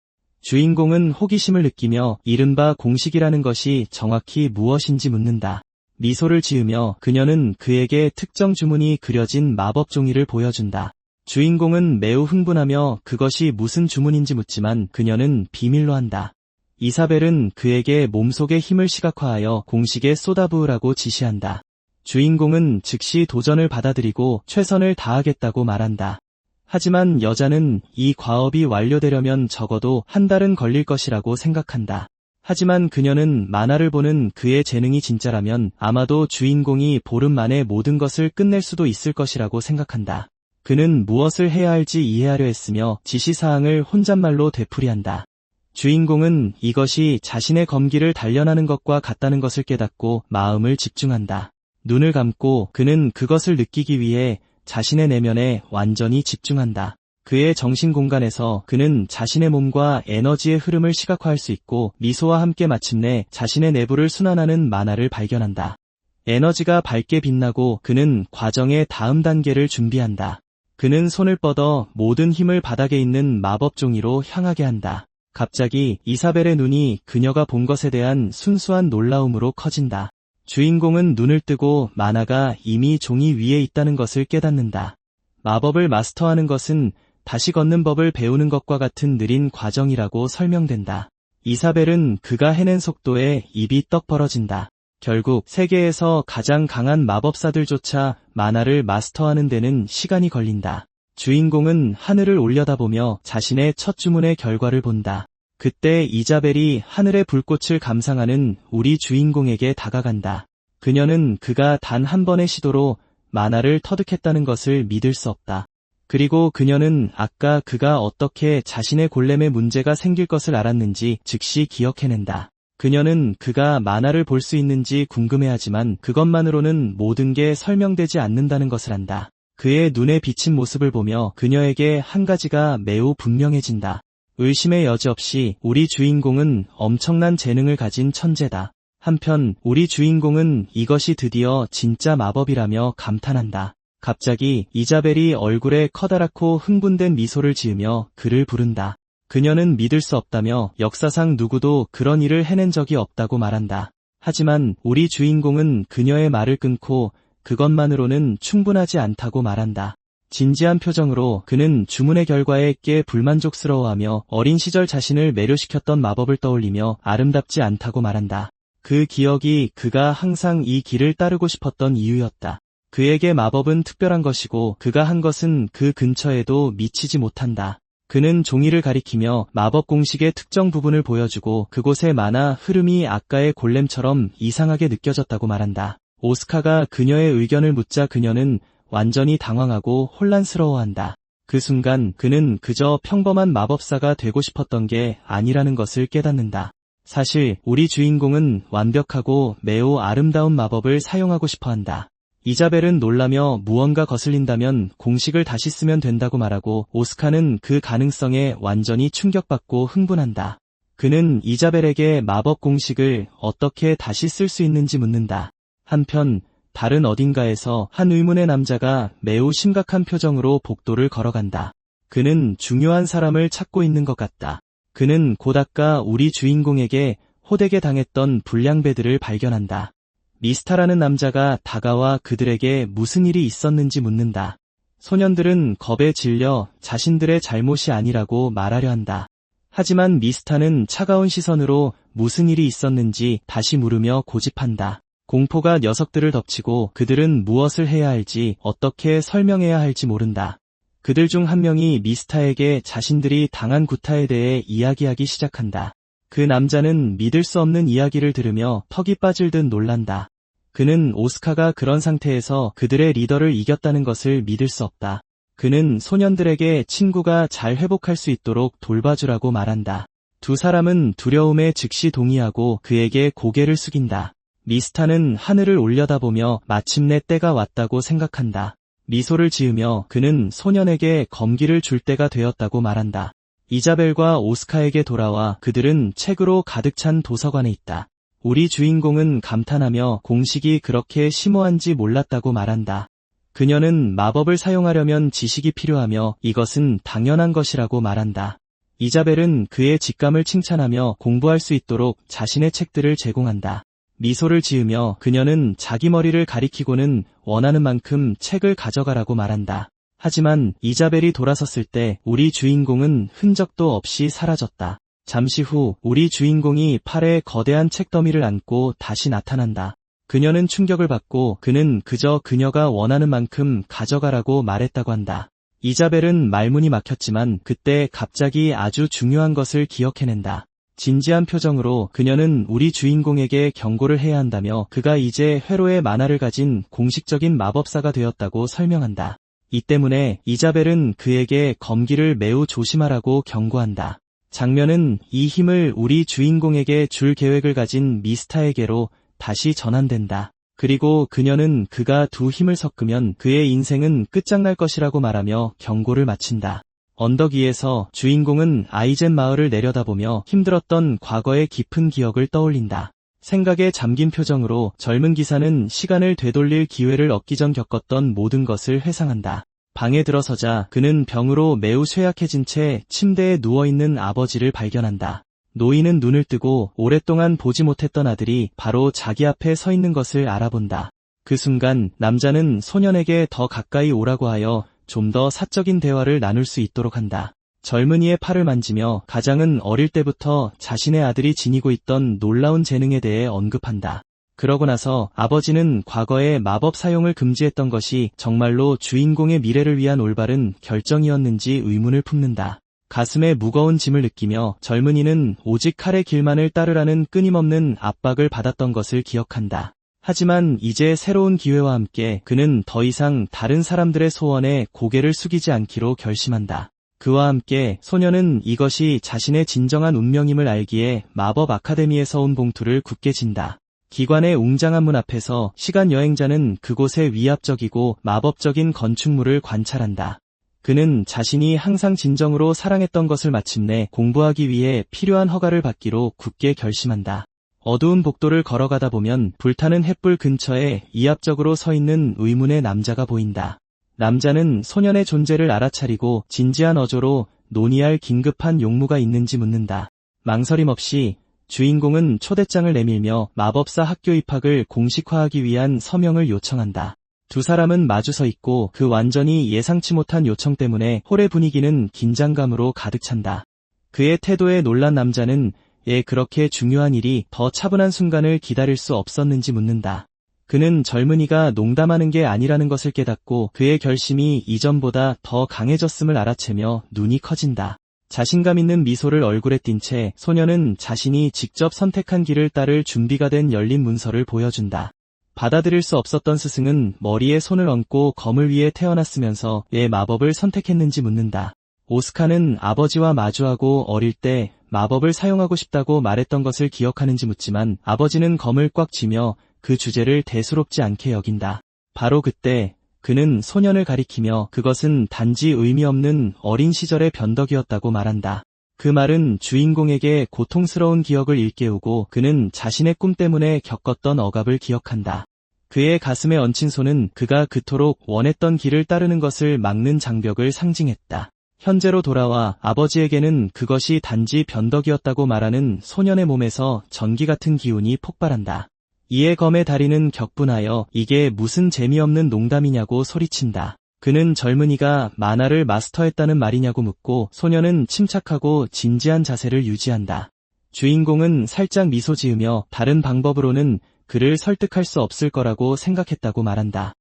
주인공은 호기심을 느끼며 이른바 공식이라는 것이 정확히 무엇인지 묻는다. 미소를 지으며 그녀는 그에게 특정 주문이 그려진 마법 종이를 보여준다. 주인공은 매우 흥분하며 그것이 무슨 주문인지 묻지만 그녀는 비밀로 한다. 이사벨은 그에게 몸속의 힘을 시각화하여 공식에 쏟아부으라고 지시한다. 주인공은 즉시 도전을 받아들이고 최선을 다하겠다고 말한다. 하지만 여자는 이 과업이 완료되려면 적어도 한 달은 걸릴 것이라고 생각한다. 하지만 그녀는 만화를 보는 그의 재능이 진짜라면 아마도 주인공이 보름 만에 모든 것을 끝낼 수도 있을 것이라고 생각한다. 그는 무엇을 해야 할지 이해하려 했으며 지시사항을 혼잣말로 되풀이한다. 주인공은 이것이 자신의 검기를 단련하는 것과 같다는 것을 깨닫고 마음을 집중한다. 눈을 감고 그는 그것을 느끼기 위해 자신의 내면에 완전히 집중한다. 그의 정신 공간에서 그는 자신의 몸과 에너지의 흐름을 시각화할 수 있고 미소와 함께 마침내 자신의 내부를 순환하는 만화를 발견한다. 에너지가 밝게 빛나고 그는 과정의 다음 단계를 준비한다. 그는 손을 뻗어 모든 힘을 바닥에 있는 마법 종이로 향하게 한다. 갑자기 이사벨의 눈이 그녀가 본 것에 대한 순수한 놀라움으로 커진다. 주인공은 눈을 뜨고 만화가 이미 종이 위에 있다는 것을 깨닫는다. 마법을 마스터하는 것은 다시 걷는 법을 배우는 것과 같은 느린 과정이라고 설명된다. 이사벨은 그가 해낸 속도에 입이 떡 벌어진다. 결국 세계에서 가장 강한 마법사들조차 만화를 마스터하는 데는 시간이 걸린다. 주인공은 하늘을 올려다보며 자신의 첫 주문의 결과를 본다. 그때 이자벨이 하늘의 불꽃을 감상하는 우리 주인공에게 다가간다. 그녀는 그가 단 한 번의 시도로 만화를 터득했다는 것을 믿을 수 없다. 그리고 그녀는 아까 그가 어떻게 자신의 골렘에 문제가 생길 것을 알았는지 즉시 기억해낸다. 그녀는 그가 만화를 볼 수 있는지 궁금해하지만 그것만으로는 모든 게 설명되지 않는다는 것을 안다. 그의 눈에 비친 모습을 보며 그녀에게 한 가지가 매우 분명해진다. 의심의 여지 없이 우리 주인공은 엄청난 재능을 가진 천재다. 한편 우리 주인공은 이것이 드디어 진짜 마법이라며 감탄한다. 갑자기 이자벨이 얼굴에 커다랗고 흥분된 미소를 지으며 그를 부른다. 그녀는 믿을 수 없다며 역사상 누구도 그런 일을 해낸 적이 없다고 말한다. 하지만 우리 주인공은 그녀의 말을 끊고 그것만으로는 충분하지 않다고 말한다. 진지한 표정으로 그는 주문의 결과에 꽤 불만족스러워하며 어린 시절 자신을 매료시켰던 마법을 떠올리며 아름답지 않다고 말한다. 그 기억이 그가 항상 이 길을 따르고 싶었던 이유였다. 그에게 마법은 특별한 것이고 그가 한 것은 그 근처에도 미치지 못한다. 그는 종이를 가리키며 마법 공식의 특정 부분을 보여주고 그곳의 만화 흐름이 아까의 골렘처럼 이상하게 느껴졌다고 말한다. 오스카가 그녀의 의견을 묻자 그녀는 완전히 당황하고 혼란스러워한다. 그 순간 그는 그저 평범한 마법사가 되고 싶었던 게 아니라는 것을 깨닫는다. 사실 우리 주인공은 완벽하고 매우 아름다운 마법을 사용하고 싶어한다. 이자벨은 놀라며 무언가 거슬린다면 공식을 다시 쓰면 된다고 말하고 오스카는 그 가능성에 완전히 충격받고 흥분한다. 그는 이자벨에게 마법 공식을 어떻게 다시 쓸 수 있는지 묻는다. 한편 다른 어딘가에서 한 의문의 남자가 매우 심각한 표정으로 복도를 걸어간다. 그는 중요한 사람을 찾고 있는 것 같다. 그는 곧 아까 우리 주인공에게 호되게 당했던 불량배들을 발견한다. 미스타라는 남자가 다가와 그들에게 무슨 일이 있었는지 묻는다. 소년들은 겁에 질려 자신들의 잘못이 아니라고 말하려 한다. 하지만 미스타는 차가운 시선으로 무슨 일이 있었는지 다시 물으며 고집한다. 공포가 녀석들을 덮치고 그들은 무엇을 해야 할지 어떻게 설명해야 할지 모른다. 그들 중 한 명이 미스타에게 자신들이 당한 구타에 대해 이야기하기 시작한다. 그 남자는 믿을 수 없는 이야기를 들으며 턱이 빠질 듯 놀란다. 그는 오스카가 그런 상태에서 그들의 리더를 이겼다는 것을 믿을 수 없다. 그는 소년들에게 친구가 잘 회복할 수 있도록 돌봐주라고 말한다. 두 사람은 두려움에 즉시 동의하고 그에게 고개를 숙인다. 미스타는 하늘을 올려다보며 마침내 때가 왔다고 생각한다. 미소를 지으며 그는 소년에게 검기를 줄 때가 되었다고 말한다. 이자벨과 오스카에게 돌아와 그들은 책으로 가득 찬 도서관에 있다. 우리 주인공은 감탄하며 공식이 그렇게 심오한지 몰랐다고 말한다. 그녀는 마법을 사용하려면 지식이 필요하며 이것은 당연한 것이라고 말한다. 이자벨은 그의 직감을 칭찬하며 공부할 수 있도록 자신의 책들을 제공한다. 미소를 지으며 그녀는 자기 머리를 가리키고는 원하는 만큼 책을 가져가라고 말한다. 하지만 이자벨이 돌아섰을 때 우리 주인공은 흔적도 없이 사라졌다. 잠시 후 우리 주인공이 팔에 거대한 책더미를 안고 다시 나타난다. 그녀는 충격을 받고 그는 그저 그녀가 원하는 만큼 가져가라고 말했다고 한다. 이자벨은 말문이 막혔지만 그때 갑자기 아주 중요한 것을 기억해낸다. 진지한 표정으로 그녀는 우리 주인공에게 경고를 해야 한다며 그가 이제 회로의 만화를 가진 공식적인 마법사가 되었다고 설명한다. 이 때문에 이자벨은 그에게 검기를 매우 조심하라고 경고한다. 장면은 이 힘을 우리 주인공에게 줄 계획을 가진 미스타에게로 다시 전환된다. 그리고 그녀는 그가 두 힘을 섞으면 그의 인생은 끝장날 것이라고 말하며 경고를 마친다. 언덕 위에서 주인공은 아이젠 마을을 내려다보며 힘들었던 과거의 깊은 기억을 떠올린다. 생각에 잠긴 표정으로 젊은 기사는 시간을 되돌릴 기회를 얻기 전 겪었던 모든 것을 회상한다. 방에 들어서자 그는 병으로 매우 쇠약해진 채 침대에 누워있는 아버지를 발견한다. 노인은 눈을 뜨고 오랫동안 보지 못했던 아들이 바로 자기 앞에 서 있는 것을 알아본다. 그 순간 남자는 소년에게 더 가까이 오라고 하여 좀 더 사적인 대화를 나눌 수 있도록 한다. 젊은이의 팔을 만지며 가장은 어릴 때부터 자신의 아들이 지니고 있던 놀라운 재능에 대해 언급한다. 그러고 나서 아버지는 과거에 마법 사용을 금지했던 것이 정말로 주인공의 미래를 위한 올바른 결정이었는지 의문을 품는다. 가슴에 무거운 짐을 느끼며 젊은이는 오직 칼의 길만을 따르라는 끊임없는 압박을 받았던 것을 기억한다. 하지만 이제 새로운 기회와 함께 그는 더 이상 다른 사람들의 소원에 고개를 숙이지 않기로 결심한다. 그와 함께 소녀는 이것이 자신의 진정한 운명임을 알기에 마법 아카데미에서 온 봉투를 굳게 진다. 기관의 웅장한 문 앞에서 시간 여행자는 그곳의 위압적이고 마법적인 건축물을 관찰한다. 그는 자신이 항상 진정으로 사랑했던 것을 마침내 공부하기 위해 필요한 허가를 받기로 굳게 결심한다. 어두운 복도를 걸어가다 보면 불타는 횃불 근처에 이압적으로 서 있는 의문의 남자가 보인다. 남자는 소년의 존재를 알아차리고 진지한 어조로 논의할 긴급한 용무가 있는지 묻는다. 망설임 없이 주인공은 초대장을 내밀며 마법사 학교 입학을 공식화하기 위한 서명을 요청한다. 두 사람은 마주서 있고 그 완전히 예상치 못한 요청 때문에 홀의 분위기는 긴장감으로 가득 찬다. 그의 태도에 놀란 남자는 그렇게 중요한 일이 더 차분한 순간을 기다릴 수 없었는지 묻는다. 그는 젊은이가 농담하는 게 아니라는 것을 깨닫고 그의 결심이 이전보다 더 강해졌음을 알아채며 눈이 커진다. 자신감 있는 미소를 얼굴에 띈 채 소녀는 자신이 직접 선택한 길을 따를 준비가 된 열린 문서를 보여준다. 받아들일 수 없었던 스승은 머리에 손을 얹고 검을 위에 태어났으면서 왜 마법을 선택했는지 묻는다. 오스카는 아버지와 마주하고 어릴 때 마법을 사용하고 싶다고 말했던 것을 기억하는지 묻지만 아버지는 검을 꽉 쥐며 그 주제를 대수롭지 않게 여긴다. 바로 그때 그는 소년을 가리키며 그것은 단지 의미 없는 어린 시절의 변덕이었다고 말한다. 그 말은 주인공에게 고통스러운 기억을 일깨우고 그는 자신의 꿈 때문에 겪었던 억압을 기억한다. 그의 가슴에 얹힌 손은 그가 그토록 원했던 길을 따르는 것을 막는 장벽을 상징했다. 현재로 돌아와 아버지에게는 그것이 단지 변덕이었다고 말하는 소년의 몸에서 전기 같은 기운이 폭발한다. 이에 검의 다리는 격분하여 이게 무슨 재미없는 농담이냐고 소리친다. 그는 젊은이가 만화를 마스터했다는 말이냐고 묻고 소년은 침착하고 진지한 자세를 유지한다. 주인공은 살짝 미소 지으며 다른 방법으로는 그를 설득할 수 없을 거라고 생각했다고 말한다.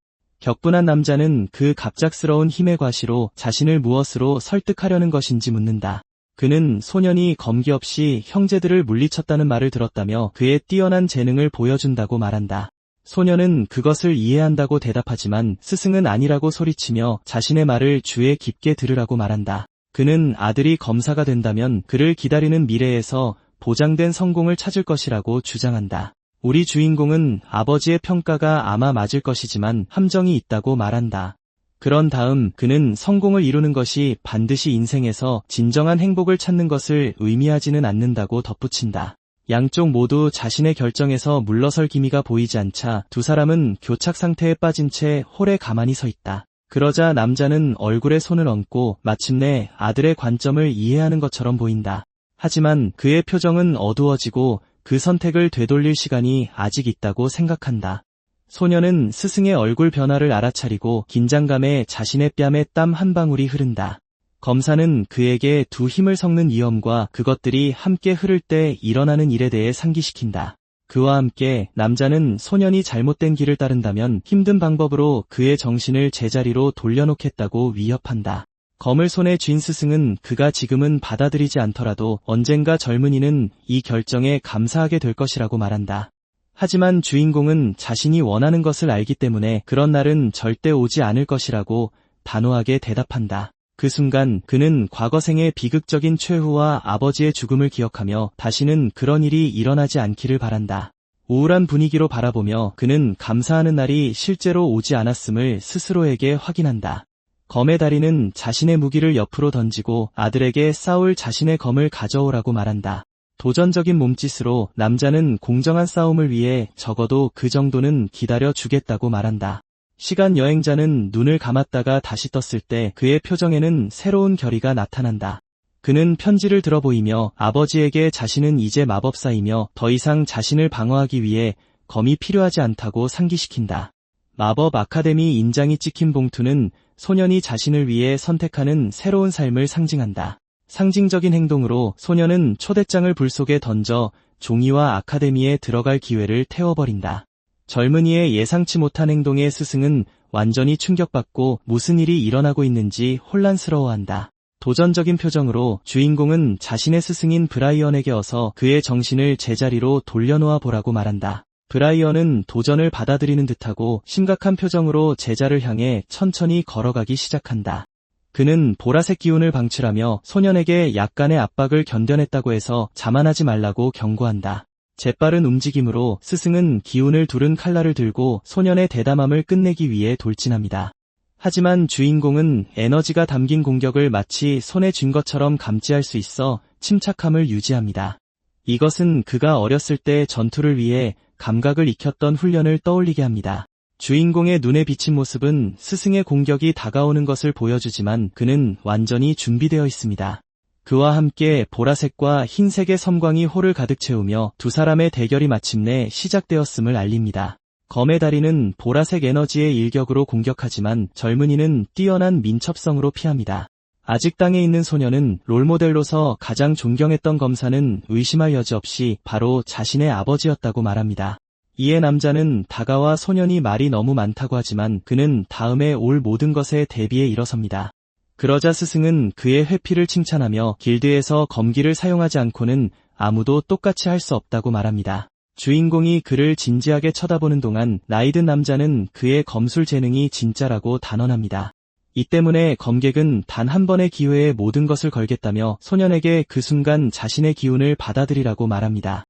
격분한 남자는 그 갑작스러운 힘의 과시로 자신을 무엇으로 설득하려는 것인지 묻는다. 그는 소년이 검기 없이 형제들을 물리쳤다는 말을 들었다며 그의 뛰어난 재능을 보여준다고 말한다. 소년은 그것을 이해한다고 대답하지만 스승은 아니라고 소리치며 자신의 말을 귀에 깊게 들으라고 말한다. 그는 아들이 검사가 된다면 그를 기다리는 미래에서 보장된 성공을 찾을 것이라고 주장한다. 우리 주인공은 아버지의 평가가 아마 맞을 것이지만 함정이 있다고 말한다. 그런 다음 그는 성공을 이루는 것이 반드시 인생에서 진정한 행복을 찾는 것을 의미하지는 않는다고 덧붙인다. 양쪽 모두 자신의 결정에서 물러설 기미가 보이지 않자 두 사람은 교착 상태에 빠진 채 홀에 가만히 서 있다. 그러자 남자는 얼굴에 손을 얹고 마침내 아들의 관점을 이해하는 것처럼 보인다. 하지만 그의 표정은 어두워지고 그 선택을 되돌릴 시간이 아직 있다고 생각한다. 소녀는 스승의 얼굴 변화를 알아차리고 긴장감에 자신의 뺨에 땀 한 방울이 흐른다. 검사는 그에게 두 힘을 섞는 위험과 그것들이 함께 흐를 때 일어나는 일에 대해 상기시킨다. 그와 함께 남자는 소년이 잘못된 길을 따른다면 힘든 방법으로 그의 정신을 제자리로 돌려놓겠다고 위협한다. 검을 손에 쥔 스승은 그가 지금은 받아들이지 않더라도 언젠가 젊은이는 이 결정에 감사하게 될 것이라고 말한다. 하지만 주인공은 자신이 원하는 것을 알기 때문에 그런 날은 절대 오지 않을 것이라고 단호하게 대답한다. 그 순간 그는 과거생의 비극적인 최후와 아버지의 죽음을 기억하며 다시는 그런 일이 일어나지 않기를 바란다. 우울한 분위기로 바라보며 그는 감사하는 날이 실제로 오지 않았음을 스스로에게 확인한다. 검의 다리는 자신의 무기를 옆으로 던지고 아들에게 싸울 자신의 검을 가져오라고 말한다. 도전적인 몸짓으로 남자는 공정한 싸움을 위해 적어도 그 정도는 기다려 주겠다고 말한다. 시간 여행자는 눈을 감았다가 다시 떴을 때 그의 표정에는 새로운 결의가 나타난다. 그는 편지를 들어 보이며 아버지에게 자신은 이제 마법사이며 더 이상 자신을 방어하기 위해 검이 필요하지 않다고 상기시킨다. 마법 아카데미 인장이 찍힌 봉투는 소년이 자신을 위해 선택하는 새로운 삶을 상징한다. 상징적인 행동으로 소년은 초대장을 불 속에 던져 종이와 아카데미에 들어갈 기회를 태워버린다. 젊은이의 예상치 못한 행동에 스승은 완전히 충격받고 무슨 일이 일어나고 있는지 혼란스러워한다. 도전적인 표정으로 주인공은 자신의 스승인 브라이언에게 어서 그의 정신을 제자리로 돌려놓아 보라고 말한다. 브라이언은 도전을 받아들이는 듯하고 심각한 표정으로 제자를 향해 천천히 걸어가기 시작한다. 그는 보라색 기운을 방출하며 소년에게 약간의 압박을 견뎌냈다고 해서 자만하지 말라고 경고한다. 재빠른 움직임으로 스승은 기운을 두른 칼날을 들고 소년의 대담함을 끝내기 위해 돌진합니다. 하지만 주인공은 에너지가 담긴 공격을 마치 손에 쥔 것처럼 감지할 수 있어 침착함을 유지합니다. 이것은 그가 어렸을 때 전투를 위해 감각을 익혔던 훈련을 떠올리게 합니다. 주인공의 눈에 비친 모습은 스승의 공격이 다가오는 것을 보여주지만 그는 완전히 준비되어 있습니다. 그와 함께 보라색과 흰색의 섬광이 홀을 가득 채우며 두 사람의 대결이 마침내 시작되었음을 알립니다. 검의 다리는 보라색 에너지의 일격으로 공격하지만 젊은이는 뛰어난 민첩성으로 피합니다. 아직 땅에 있는 소녀는 롤모델로서 가장 존경했던 검사는 의심할 여지 없이 바로 자신의 아버지였다고 말합니다. 이에 남자는 다가와 소년이 말이 너무 많다고 하지만 그는 다음에 올 모든 것에 대비해 일어섭니다. 그러자 스승은 그의 회피를 칭찬하며 길드에서 검기를 사용하지 않고는 아무도 똑같이 할 수 없다고 말합니다. 주인공이 그를 진지하게 쳐다보는 동안 나이든 남자는 그의 검술 재능이 진짜라고 단언합니다. 이 때문에 검객은 단 한 번의 기회에 모든 것을 걸겠다며 소년에게 그 순간 자신의 기운을 받아들이라고 말합니다.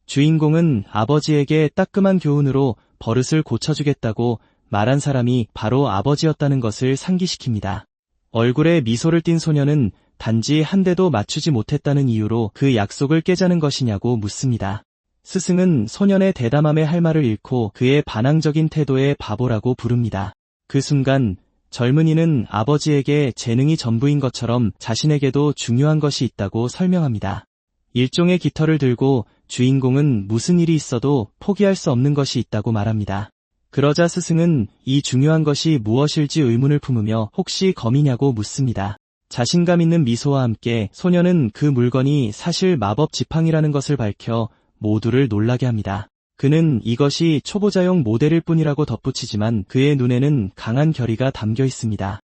주인공은 아버지에게 따끔한 교훈으로 버릇을 고쳐주겠다고 말한 사람이 바로 아버지였다는 것을 상기시킵니다. 얼굴에 미소를 띤 소녀는 단지 한 대도 맞추지 못했다는 이유로 그 약속을 깨자는 것이냐고 묻습니다. 스승은 소년의 대담함에 할 말을 잃고 그의 반항적인 태도에 바보라고 부릅니다. 그 순간 젊은이는 아버지에게 재능이 전부인 것처럼 자신에게도 중요한 것이 있다고 설명합니다. 일종의 깃털을 들고 주인공은 무슨 일이 있어도 포기할 수 없는 것이 있다고 말합니다. 그러자 스승은 이 중요한 것이 무엇일지 의문을 품으며 혹시 검이냐고 묻습니다. 자신감 있는 미소와 함께 소녀는 그 물건이 사실 마법 지팡이라는 것을 밝혀 모두를 놀라게 합니다. 그는 이것이 초보자용 모델일 뿐이라고 덧붙이지만 그의 눈에는 강한 결의가 담겨 있습니다.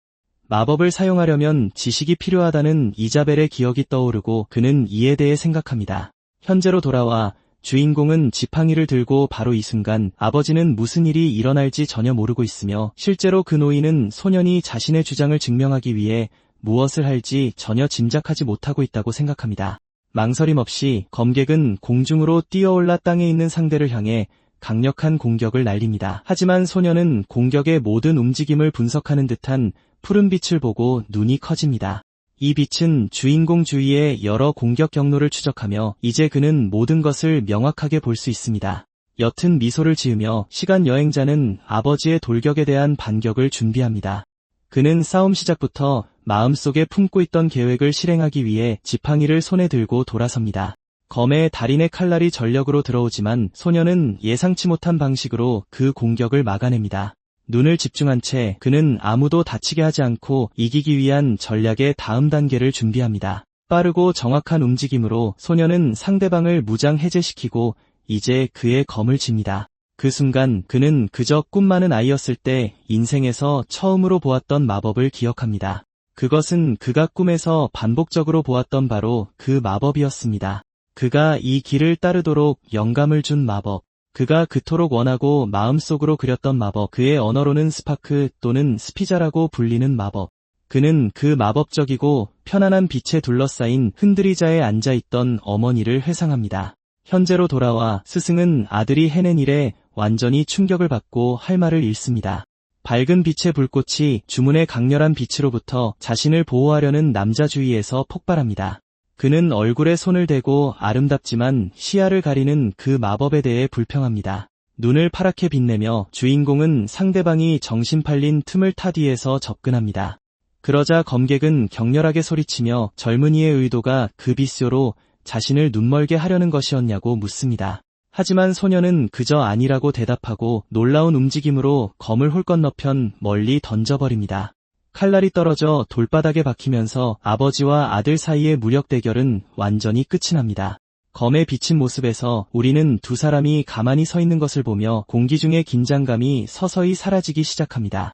마법을 사용하려면 지식이 필요하다는 이자벨의 기억이 떠오르고 그는 이에 대해 생각합니다. 현재로 돌아와 주인공은 지팡이를 들고 바로 이 순간 아버지는 무슨 일이 일어날지 전혀 모르고 있으며 실제로 그 노인은 소년이 자신의 주장을 증명하기 위해 무엇을 할지 전혀 짐작하지 못하고 있다고 생각합니다. 망설임 없이 검객은 공중으로 뛰어올라 땅에 있는 상대를 향해 강력한 공격을 날립니다. 하지만 소녀는 공격의 모든 움직임을 분석하는 듯한 푸른 빛을 보고 눈이 커집니다. 이 빛은 주인공 주위의 여러 공격 경로를 추적하며 이제 그는 모든 것을 명확하게 볼 수 있습니다. 옅은 미소를 지으며 시간 여행자는 아버지의 돌격에 대한 반격을 준비합니다. 그는 싸움 시작부터 마음속에 품고 있던 계획을 실행하기 위해 지팡이를 손에 들고 돌아섭니다. 검의 달인의 칼날이 전력으로 들어오지만 소녀는 예상치 못한 방식으로 그 공격을 막아냅니다. 눈을 집중한 채 그는 아무도 다치게 하지 않고 이기기 위한 전략의 다음 단계를 준비합니다. 빠르고 정확한 움직임으로 소녀는 상대방을 무장 해제시키고 이제 그의 검을 쥡니다. 그 순간 그는 그저 꿈 많은 아이였을 때 인생에서 처음으로 보았던 마법을 기억합니다. 그것은 그가 꿈에서 반복적으로 보았던 바로 그 마법이었습니다. 그가 이 길을 따르도록 영감을 준 마법. 그가 그토록 원하고 마음속으로 그렸던 마법. 그의 언어로는 스파크 또는 스피자라고 불리는 마법. 그는 그 마법적이고 편안한 빛에 둘러싸인 흔들의자에 앉아있던 어머니를 회상합니다. 현재로 돌아와 스승은 아들이 해낸 일에 완전히 충격을 받고 할 말을 잃습니다. 밝은 빛의 불꽃이 주문의 강렬한 빛으로부터 자신을 보호하려는 남자 주위에서 폭발합니다. 그는 얼굴에 손을 대고 아름답지만 시야를 가리는 그 마법에 대해 불평합니다. 눈을 파랗게 빛내며 주인공은 상대방이 정신 팔린 틈을 타 뒤에서 접근합니다. 그러자 검객은 격렬하게 소리치며 젊은이의 의도가 그 빛으로 자신을 눈멀게 하려는 것이었냐고 묻습니다. 하지만 소녀는 그저 아니라고 대답하고 놀라운 움직임으로 검을 홀건너편 멀리 던져버립니다. 칼날이 떨어져 돌바닥에 박히면서 아버지와 아들 사이의 무력 대결은 완전히 끝이 납니다. 검에 비친 모습에서 우리는 두 사람이 가만히 서 있는 것을 보며 공기 중의 긴장감이 서서히 사라지기 시작합니다.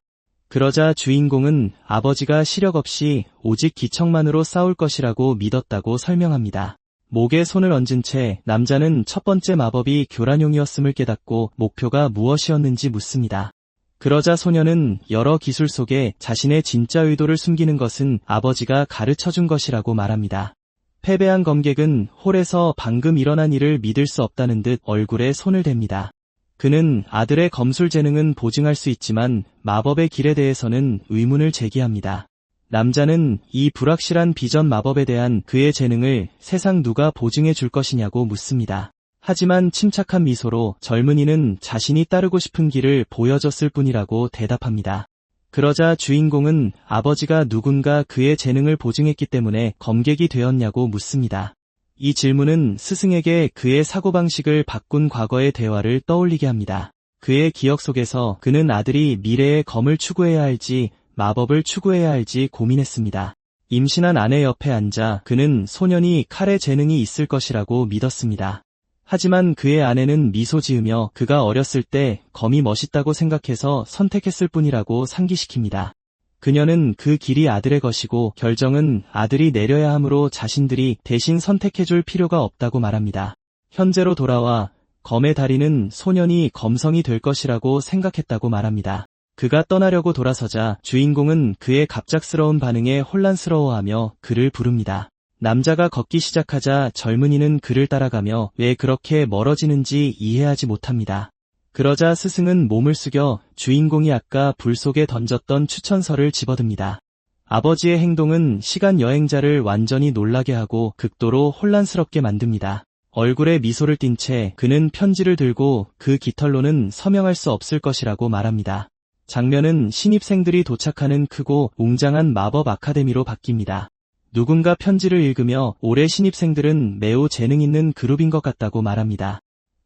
그러자 주인공은 아버지가 시력 없이 오직 기척만으로 싸울 것이라고 믿었다고 설명합니다. 목에 손을 얹은 채 남자는 첫 번째 마법이 교란용이었음을 깨닫고 목표가 무엇이었는지 묻습니다. 그러자 소녀는 여러 기술 속에 자신의 진짜 의도를 숨기는 것은 아버지가 가르쳐준 것이라고 말합니다. 패배한 검객은 홀에서 방금 일어난 일을 믿을 수 없다는 듯 얼굴에 손을 댑니다. 그는 아들의 검술 재능은 보증할 수 있지만 마법의 길에 대해서는 의문을 제기합니다. 남자는 이 불확실한 비전 마법에 대한 그의 재능을 세상 누가 보증해 줄 것이냐고 묻습니다. 하지만 침착한 미소로 젊은이는 자신이 따르고 싶은 길을 보여줬을 뿐이라고 대답합니다. 그러자 주인공은 아버지가 누군가 그의 재능을 보증했기 때문에 검객이 되었냐고 묻습니다. 이 질문은 스승에게 그의 사고방식을 바꾼 과거의 대화를 떠올리게 합니다. 그의 기억 속에서 그는 아들이 미래의 검을 추구해야 할지 마법을 추구해야 할지 고민했습니다. 임신한 아내 옆에 앉아 그는 소년이 칼에 재능이 있을 것이라고 믿었습니다. 하지만 그의 아내는 미소 지으며 그가 어렸을 때 검이 멋있다고 생각해서 선택했을 뿐이라고 상기시킵니다. 그녀는 그 길이 아들의 것이고 결정은 아들이 내려야 하므로 자신들이 대신 선택해줄 필요가 없다고 말합니다. 현재로 돌아와 검의 달인은 소년이 검성이 될 것이라고 생각했다고 말합니다. 그가 떠나려고 돌아서자 주인공은 그의 갑작스러운 반응에 혼란스러워하며 그를 부릅니다. 남자가 걷기 시작하자 젊은이는 그를 따라가며 왜 그렇게 멀어지는지 이해하지 못합니다. 그러자 스승은 몸을 숙여 주인공이 아까 불 속에 던졌던 추천서를 집어듭니다. 아버지의 행동은 시간 여행자를 완전히 놀라게 하고 극도로 혼란스럽게 만듭니다. 얼굴에 미소를 띤 채 그는 편지를 들고 그 깃털로는 서명할 수 없을 것이라고 말합니다. 장면은 신입생들이 도착하는 크고 웅장한 마법 아카데미로 바뀝니다. 누군가 편지를 읽으며 올해 신입생들은 매우 재능 있는 그룹인 것 같다고 말합니다.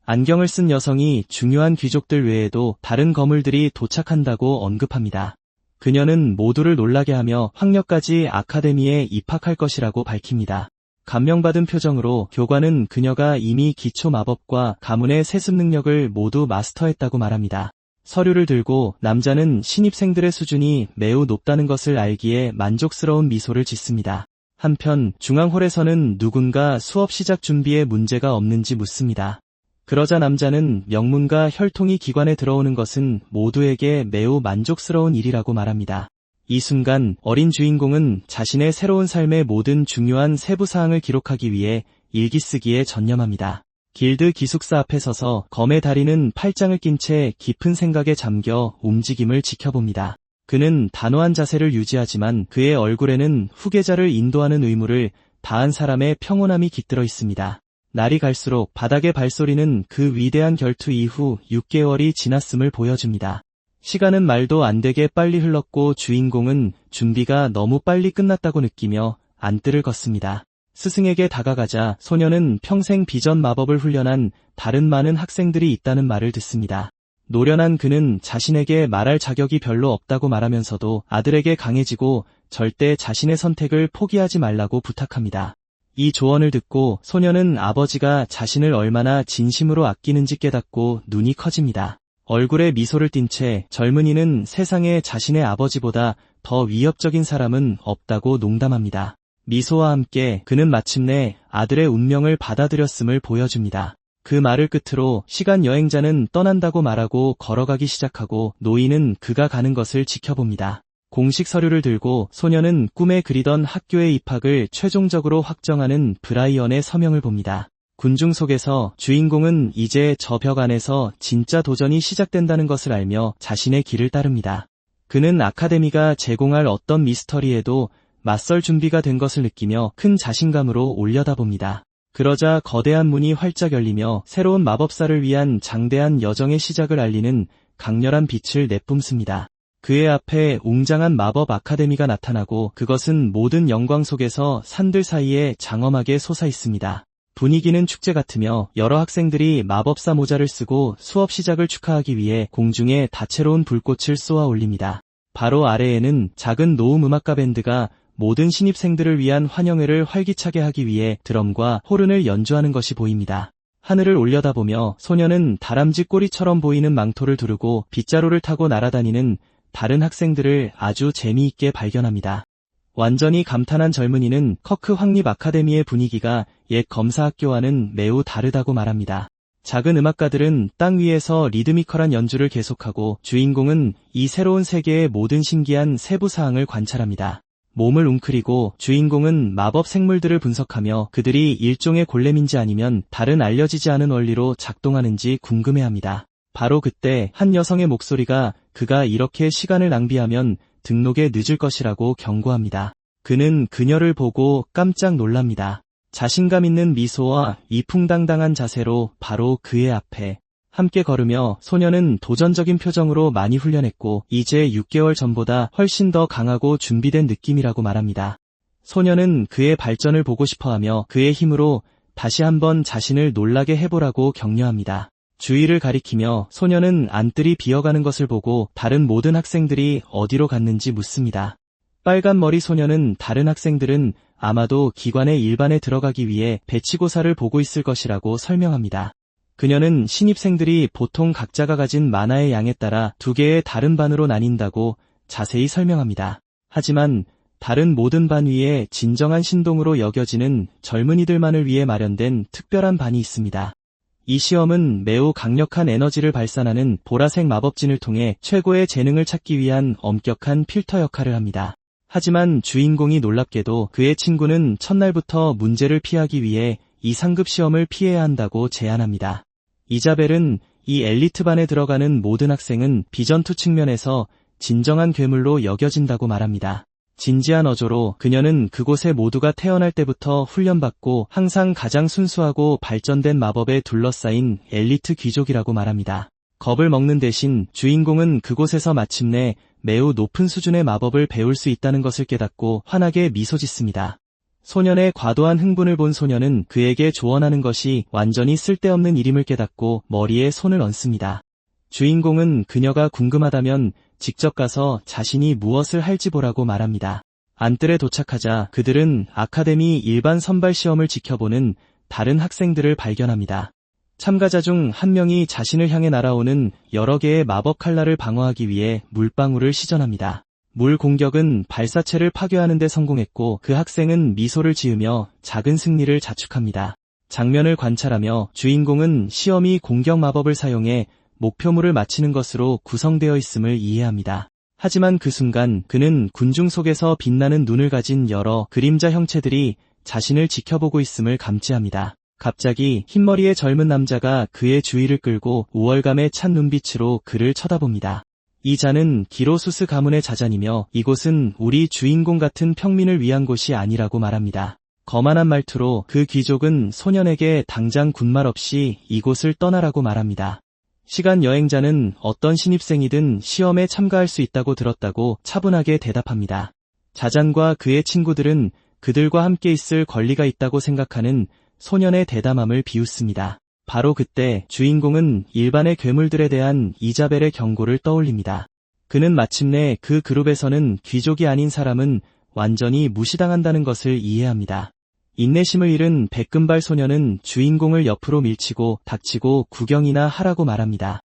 안경을 쓴 여성이 중요한 귀족들 외에도 다른 거물들이 도착한다고 언급합니다. 그녀는 모두를 놀라게 하며 학력까지 아카데미에 입학할 것이라고 밝힙니다. 감명받은 표정으로 교관은 그녀가 이미 기초 마법과 가문의 세습 능력을 모두 마스터했다고 말합니다. 서류를 들고 남자는 신입생들의 수준이 매우 높다는 것을 알기에 만족스러운 미소를 짓습니다. 한편 중앙홀에서는 누군가 수업 시작 준비에 문제가 없는지 묻습니다. 그러자 남자는 명문가 혈통이 기관에 들어오는 것은 모두에게 매우 만족스러운 일이라고 말합니다. 이 순간 어린 주인공은 자신의 새로운 삶의 모든 중요한 세부사항을 기록하기 위해 일기 쓰기에 전념합니다. 길드 기숙사 앞에 서서 검의 다리는 팔짱을 낀 채 깊은 생각에 잠겨 움직임을 지켜봅니다. 그는 단호한 자세를 유지하지만 그의 얼굴에는 후계자를 인도하는 의무를 다한 사람의 평온함이 깃들어 있습니다. 날이 갈수록 바닥의 발소리는 그 위대한 결투 이후 6개월이 지났음을 보여줍니다. 시간은 말도 안 되게 빨리 흘렀고 주인공은 준비가 너무 빨리 끝났다고 느끼며 안뜰을 걷습니다. 스승에게 다가가자 소녀는 평생 비전 마법을 훈련한 다른 많은 학생들이 있다는 말을 듣습니다. 노련한 그는 자신에게 말할 자격이 별로 없다고 말하면서도 아들에게 강해지고 절대 자신의 선택을 포기하지 말라고 부탁합니다. 이 조언을 듣고 소녀는 아버지가 자신을 얼마나 진심으로 아끼는지 깨닫고 눈이 커집니다. 얼굴에 미소를 띤 채 젊은이는 세상에 자신의 아버지보다 더 위협적인 사람은 없다고 농담합니다. 미소와 함께 그는 마침내 아들의 운명을 받아들였음을 보여줍니다. 그 말을 끝으로 시간 여행자는 떠난다고 말하고 걸어가기 시작하고 노인은 그가 가는 것을 지켜봅니다. 공식 서류를 들고 소녀는 꿈에 그리던 학교의 입학을 최종적으로 확정하는 브라이언의 서명을 봅니다. 군중 속에서 주인공은 이제 저 벽 안에서 진짜 도전이 시작된다는 것을 알며 자신의 길을 따릅니다. 그는 아카데미가 제공할 어떤 미스터리에도 맞설 준비가 된 것을 느끼며 큰 자신감으로 올려다봅니다. 그러자 거대한 문이 활짝 열리며 새로운 마법사를 위한 장대한 여정의 시작을 알리는 강렬한 빛을 내뿜습니다. 그의 앞에 웅장한 마법 아카데미가 나타나고 그것은 모든 영광 속에서 산들 사이에 장엄하게 솟아있습니다. 분위기는 축제 같으며 여러 학생들이 마법사 모자를 쓰고 수업 시작을 축하하기 위해 공중에 다채로운 불꽃을 쏘아 올립니다. 바로 아래에는 작은 노음 음악가 밴드가 모든 신입생들을 위한 환영회를 활기차게 하기 위해 드럼과 호른을 연주하는 것이 보입니다. 하늘을 올려다보며 소녀는 다람쥐 꼬리처럼 보이는 망토를 두르고 빗자루를 타고 날아다니는 다른 학생들을 아주 재미있게 발견합니다. 완전히 감탄한 젊은이는 커크 황립 아카데미의 분위기가 옛 검사학교와는 매우 다르다고 말합니다. 작은 음악가들은 땅 위에서 리드미컬한 연주를 계속하고 주인공은 이 새로운 세계의 모든 신기한 세부 사항을 관찰합니다. 몸을 웅크리고 주인공은 마법 생물들을 분석하며 그들이 일종의 골렘인지 아니면 다른 알려지지 않은 원리로 작동하는지 궁금해합니다. 바로 그때 한 여성의 목소리가 그가 이렇게 시간을 낭비하면 등록에 늦을 것이라고 경고합니다. 그는 그녀를 보고 깜짝 놀랍니다. 자신감 있는 미소와 위풍당당한 자세로 바로 그의 앞에 함께 걸으며 소녀는 도전적인 표정으로 많이 훈련했고 이제 6개월 전보다 훨씬 더 강하고 준비된 느낌이라고 말합니다. 소녀는 그의 발전을 보고 싶어하며 그의 힘으로 다시 한번 자신을 놀라게 해보라고 격려합니다. 주위를 가리키며 소녀는 안뜰이 비어가는 것을 보고 다른 모든 학생들이 어디로 갔는지 묻습니다. 빨간 머리 소녀는 다른 학생들은 아마도 기관의 일반에 들어가기 위해 배치고사를 보고 있을 것이라고 설명합니다. 그녀는 신입생들이 보통 각자가 가진 만화의 양에 따라 2개의 다른 반으로 나뉜다고 자세히 설명합니다. 하지만 다른 모든 반 위에 진정한 신동으로 여겨지는 젊은이들만을 위해 마련된 특별한 반이 있습니다. 이 시험은 매우 강력한 에너지를 발산하는 보라색 마법진을 통해 최고의 재능을 찾기 위한 엄격한 필터 역할을 합니다. 하지만 주인공이 놀랍게도 그의 친구는 첫날부터 문제를 피하기 위해 이 상급 시험을 피해야 한다고 제안합니다. 이자벨은 이 엘리트반에 들어가는 모든 학생은 비전투 측면에서 진정한 괴물로 여겨진다고 말합니다. 진지한 어조로 그녀는 그곳에 모두가 태어날 때부터 훈련받고 항상 가장 순수하고 발전된 마법에 둘러싸인 엘리트 귀족이라고 말합니다. 겁을 먹는 대신 주인공은 그곳에서 마침내 매우 높은 수준의 마법을 배울 수 있다는 것을 깨닫고 환하게 미소 짓습니다. 소년의 과도한 흥분을 본 소녀는 그에게 조언하는 것이 완전히 쓸데없는 일임을 깨닫고 머리에 손을 얹습니다. 주인공은 그녀가 궁금하다면 직접 가서 자신이 무엇을 할지 보라고 말합니다. 안뜰에 도착하자 그들은 아카데미 일반 선발 시험을 지켜보는 다른 학생들을 발견합니다. 참가자 중 한 명이 자신을 향해 날아오는 여러 개의 마법 칼날을 방어하기 위해 물방울을 시전합니다. 물 공격은 발사체를 파괴하는 데 성공했고 그 학생은 미소를 지으며 작은 승리를 자축합니다. 장면을 관찰하며 주인공은 시험이 공격 마법을 사용해 목표물을 맞히는 것으로 구성되어 있음을 이해합니다. 하지만 그 순간 그는 군중 속에서 빛나는 눈을 가진 여러 그림자 형체들이 자신을 지켜보고 있음을 감지합니다. 갑자기 흰머리의 젊은 남자가 그의 주의를 끌고 우월감에 찬 눈빛으로 그를 쳐다봅니다. 이 자는 기로수스 가문의 자잔이며 이곳은 우리 주인공 같은 평민을 위한 곳이 아니라고 말합니다. 거만한 말투로 그 귀족은 소년에게 당장 군말 없이 이곳을 떠나라고 말합니다. 시간 여행자는 어떤 신입생이든 시험에 참가할 수 있다고 들었다고 차분하게 대답합니다. 자잔과 그의 친구들은 그들과 함께 있을 권리가 있다고 생각하는 소년의 대담함을 비웃습니다. 바로 그때 주인공은 일반의 괴물들에 대한 이자벨의 경고를 떠올립니다. 그는 마침내 그 그룹에서는 귀족이 아닌 사람은 완전히 무시당한다는 것을 이해합니다. 인내심을 잃은 백금발 소년은 주인공을 옆으로 밀치고 닥치고 구경이나 하라고 말합니다.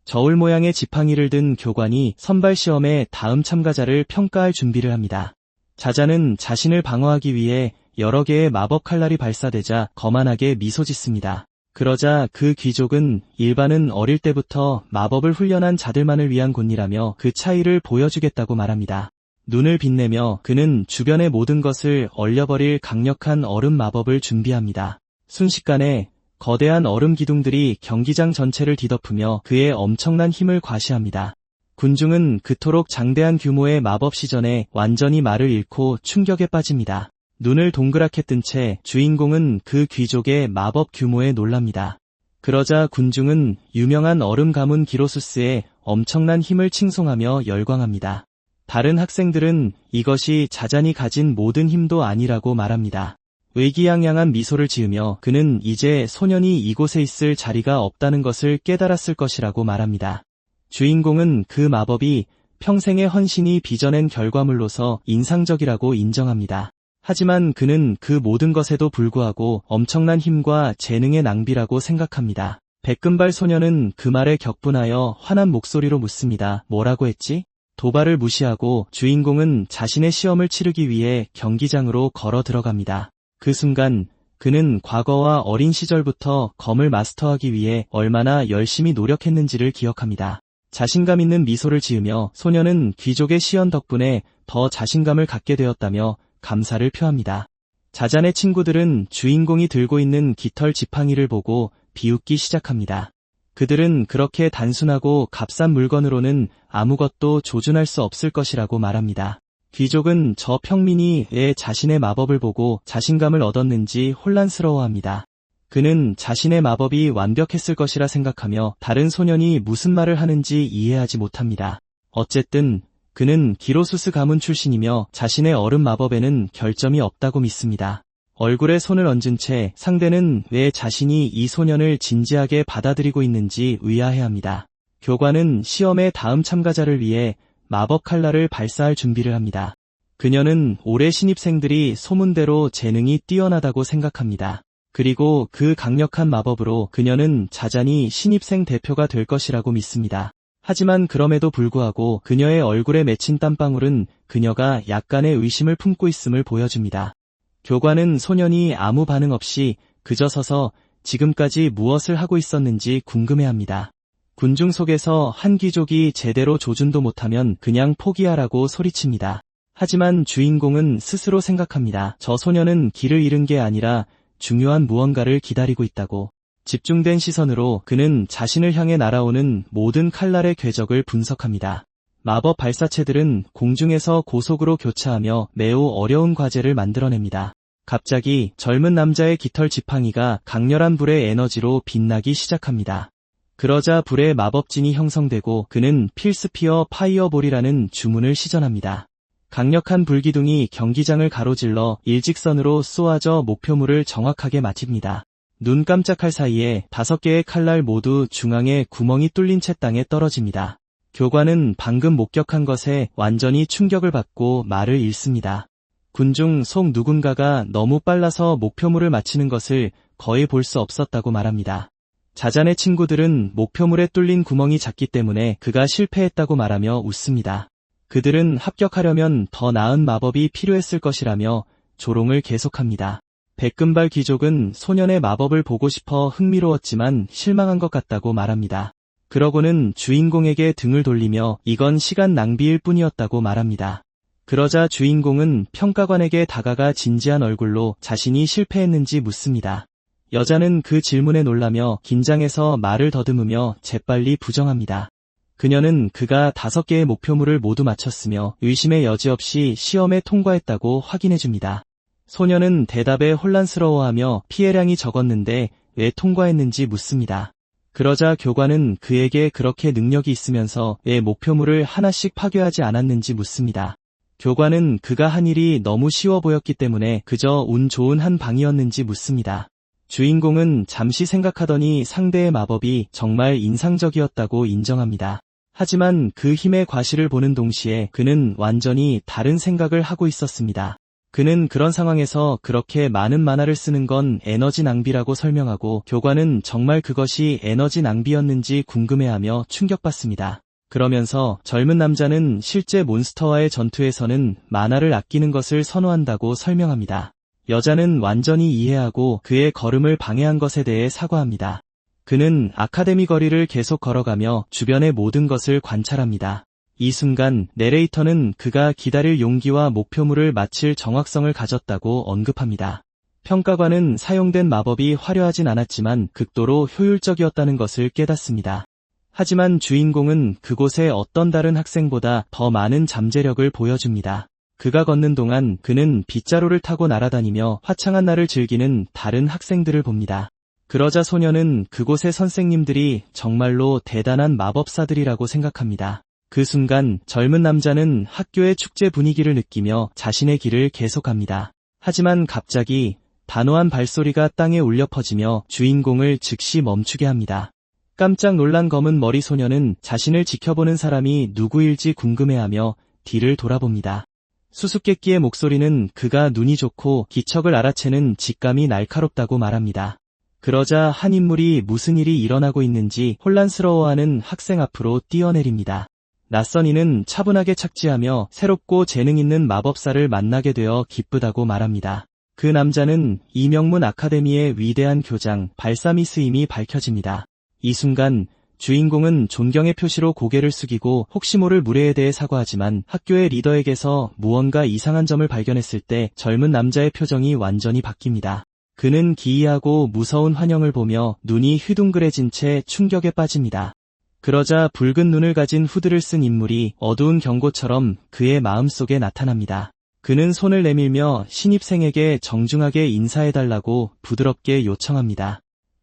저울 모양의 지팡이를 든 교관이 선발 시험의 다음 참가자를 평가할 준비를 합니다. 자자는 자신을 방어하기 위해 여러 개의 마법 칼날이 발사되자 거만하게 미소 짓습니다. 그러자 그 귀족은 일반은 어릴 때부터 마법을 훈련한 자들만을 위한 곳이라며 그 차이를 보여주겠다고 말합니다. 눈을 빛내며 그는 주변의 모든 것을 얼려버릴 강력한 얼음 마법을 준비합니다. 순식간에 거대한 얼음 기둥들이 경기장 전체를 뒤덮으며 그의 엄청난 힘을 과시합니다. 군중은 그토록 장대한 규모의 마법 시전에 완전히 말을 잃고 충격에 빠집니다. 눈을 동그랗게 뜬 채 주인공은 그 귀족의 마법 규모에 놀랍니다. 그러자 군중은 유명한 얼음 가문 기로수스의 엄청난 힘을 칭송하며 열광합니다. 다른 학생들은 이것이 자잔이 가진 모든 힘도 아니라고 말합니다. 의기양양한 미소를 지으며 그는 이제 소년이 이곳에 있을 자리가 없다는 것을 깨달았을 것이라고 말합니다. 주인공은 그 마법이 평생의 헌신이 빚어낸 결과물로서 인상적이라고 인정합니다. 하지만 그는 그 모든 것에도 불구하고 엄청난 힘과 재능의 낭비라고 생각합니다. 백금발 소년은 그 말에 격분하여 화난 목소리로 묻습니다. 뭐라고 했지? 도발을 무시하고 주인공은 자신의 시험을 치르기 위해 경기장으로 걸어 들어갑니다. 그 순간 그는 과거와 어린 시절부터 검을 마스터하기 위해 얼마나 열심히 노력했는지를 기억합니다. 자신감 있는 미소를 지으며 소년은 귀족의 시연 덕분에 더 자신감을 갖게 되었다며 감사를 표합니다. 자잔의 친구들은 주인공이 들고 있는 깃털 지팡이를 보고 비웃기 시작합니다. 그들은 그렇게 단순하고 값싼 물건으로는 아무것도 조준할 수 없을 것이라고 말합니다. 귀족은 저 평민이 왜 자신의 마법을 보고 자신감을 얻었는지 혼란스러워합니다. 그는 자신의 마법이 완벽했을 것이라 생각하며 다른 소년이 무슨 말을 하는지 이해하지 못합니다. 어쨌든 그는 기로수스 가문 출신이며 자신의 얼음 마법에는 결점이 없다고 믿습니다. 얼굴에 손을 얹은 채 상대는 왜 자신이 이 소년을 진지하게 받아들이고 있는지 의아해합니다. 교관은 시험의 다음 참가자를 위해 마법 칼날을 발사할 준비를 합니다. 그녀는 올해 신입생들이 소문대로 재능이 뛰어나다고 생각합니다. 그리고 그 강력한 마법으로 그녀는 자잔이 신입생 대표가 될 것이라고 믿습니다. 하지만 그럼에도 불구하고 그녀의 얼굴에 맺힌 땀방울은 그녀가 약간의 의심을 품고 있음을 보여줍니다. 교관은 소년이 아무 반응 없이 그저 서서 지금까지 무엇을 하고 있었는지 궁금해합니다. 군중 속에서 한 귀족이 제대로 조준도 못하면 그냥 포기하라고 소리칩니다. 하지만 주인공은 스스로 생각합니다. 저 소년은 길을 잃은 게 아니라 중요한 무언가를 기다리고 있다고. 집중된 시선으로 그는 자신을 향해 날아오는 모든 칼날의 궤적을 분석합니다. 마법 발사체들은 공중에서 고속으로 교차하며 매우 어려운 과제를 만들어냅니다. 갑자기 젊은 남자의 깃털 지팡이가 강렬한 불의 에너지로 빛나기 시작합니다. 그러자 불의 마법진이 형성되고 그는 필스피어 파이어볼이라는 주문을 시전합니다. 강력한 불기둥이 경기장을 가로질러 일직선으로 쏘아져 목표물을 정확하게 맞춥니다. 눈 깜짝할 사이에 5개의 칼날 모두 중앙에 구멍이 뚫린 채 땅에 떨어집니다. 교관은 방금 목격한 것에 완전히 충격을 받고 말을 잃습니다. 군중 속 누군가가 너무 빨라서 목표물을 맞히는 것을 거의 볼 수 없었다고 말합니다. 자잔의 친구들은 목표물에 뚫린 구멍이 작기 때문에 그가 실패했다고 말하며 웃습니다. 그들은 합격하려면 더 나은 마법이 필요했을 것이라며 조롱을 계속합니다. 백금발 귀족은 소년의 마법을 보고 싶어 흥미로웠지만 실망한 것 같다고 말합니다. 그러고는 주인공에게 등을 돌리며 이건 시간 낭비일 뿐이었다고 말합니다. 그러자 주인공은 평가관에게 다가가 진지한 얼굴로 자신이 실패했는지 묻습니다. 여자는 그 질문에 놀라며 긴장해서 말을 더듬으며 재빨리 부정합니다. 그녀는 그가 5개의 목표물을 모두 마쳤으며 의심의 여지 없이 시험에 통과했다고 확인해줍니다. 소녀는 대답에 혼란스러워하며 피해량이 적었는데 왜 통과했는지 묻습니다. 그러자 교관은 그에게 그렇게 능력이 있으면서 왜 목표물을 하나씩 파괴하지 않았는지 묻습니다. 교관은 그가 한 일이 너무 쉬워 보였기 때문에 그저 운 좋은 한 방이었는지 묻습니다. 주인공은 잠시 생각하더니 상대의 마법이 정말 인상적이었다고 인정합니다. 하지만 그 힘의 과실을 보는 동시에 그는 완전히 다른 생각을 하고 있었습니다. 그는 그런 상황에서 그렇게 많은 만화를 쓰는 건 에너지 낭비라고 설명하고 교관은 정말 그것이 에너지 낭비였는지 궁금해하며 충격받습니다. 그러면서 젊은 남자는 실제 몬스터와의 전투에서는 만화를 아끼는 것을 선호한다고 설명합니다. 여자는 완전히 이해하고 그의 걸음을 방해한 것에 대해 사과합니다. 그는 아카데미 거리를 계속 걸어가며 주변의 모든 것을 관찰합니다. 이 순간 내레이터는 그가 기다릴 용기와 목표물을 마칠 정확성을 가졌다고 언급합니다. 평가관은 사용된 마법이 화려하진 않았지만 극도로 효율적이었다는 것을 깨닫습니다. 하지만 주인공은 그곳에 어떤 다른 학생보다 더 많은 잠재력을 보여줍니다. 그가 걷는 동안 그는 빗자루를 타고 날아다니며 화창한 날을 즐기는 다른 학생들을 봅니다. 그러자 소녀는 그곳의 선생님들이 정말로 대단한 마법사들이라고 생각합니다. 그 순간 젊은 남자는 학교의 축제 분위기를 느끼며 자신의 길을 계속합니다. 하지만 갑자기 단호한 발소리가 땅에 울려 퍼지며 주인공을 즉시 멈추게 합니다. 깜짝 놀란 검은 머리 소녀는 자신을 지켜보는 사람이 누구일지 궁금해하며 뒤를 돌아봅니다. 수수께끼의 목소리는 그가 눈이 좋고 기척을 알아채는 직감이 날카롭다고 말합니다. 그러자 한 인물이 무슨 일이 일어나고 있는지 혼란스러워하는 학생 앞으로 뛰어내립니다. 낯선 이는 차분하게 착지하며 새롭고 재능 있는 마법사를 만나게 되어 기쁘다고 말합니다. 그 남자는 이명문 아카데미의 위대한 교장 발사미스임이 밝혀집니다. 이 순간 주인공은 존경의 표시로 고개를 숙이고 혹시 모를 무례에 대해 사과하지만 학교의 리더에게서 무언가 이상한 점을 발견했을 때 젊은 남자의 표정이 완전히 바뀝니다. 그는 기이하고 무서운 환영을 보며 눈이 휘둥그레진 채 충격에 빠집니다. 그러자 붉은 눈을 가진 후드를 쓴 인물이 어두운 경고처럼 그의 마음속에 나타납니다. 그는 손을 내밀며 신입생에게 정중하게 인사해달라고 부드럽게 요청합니다.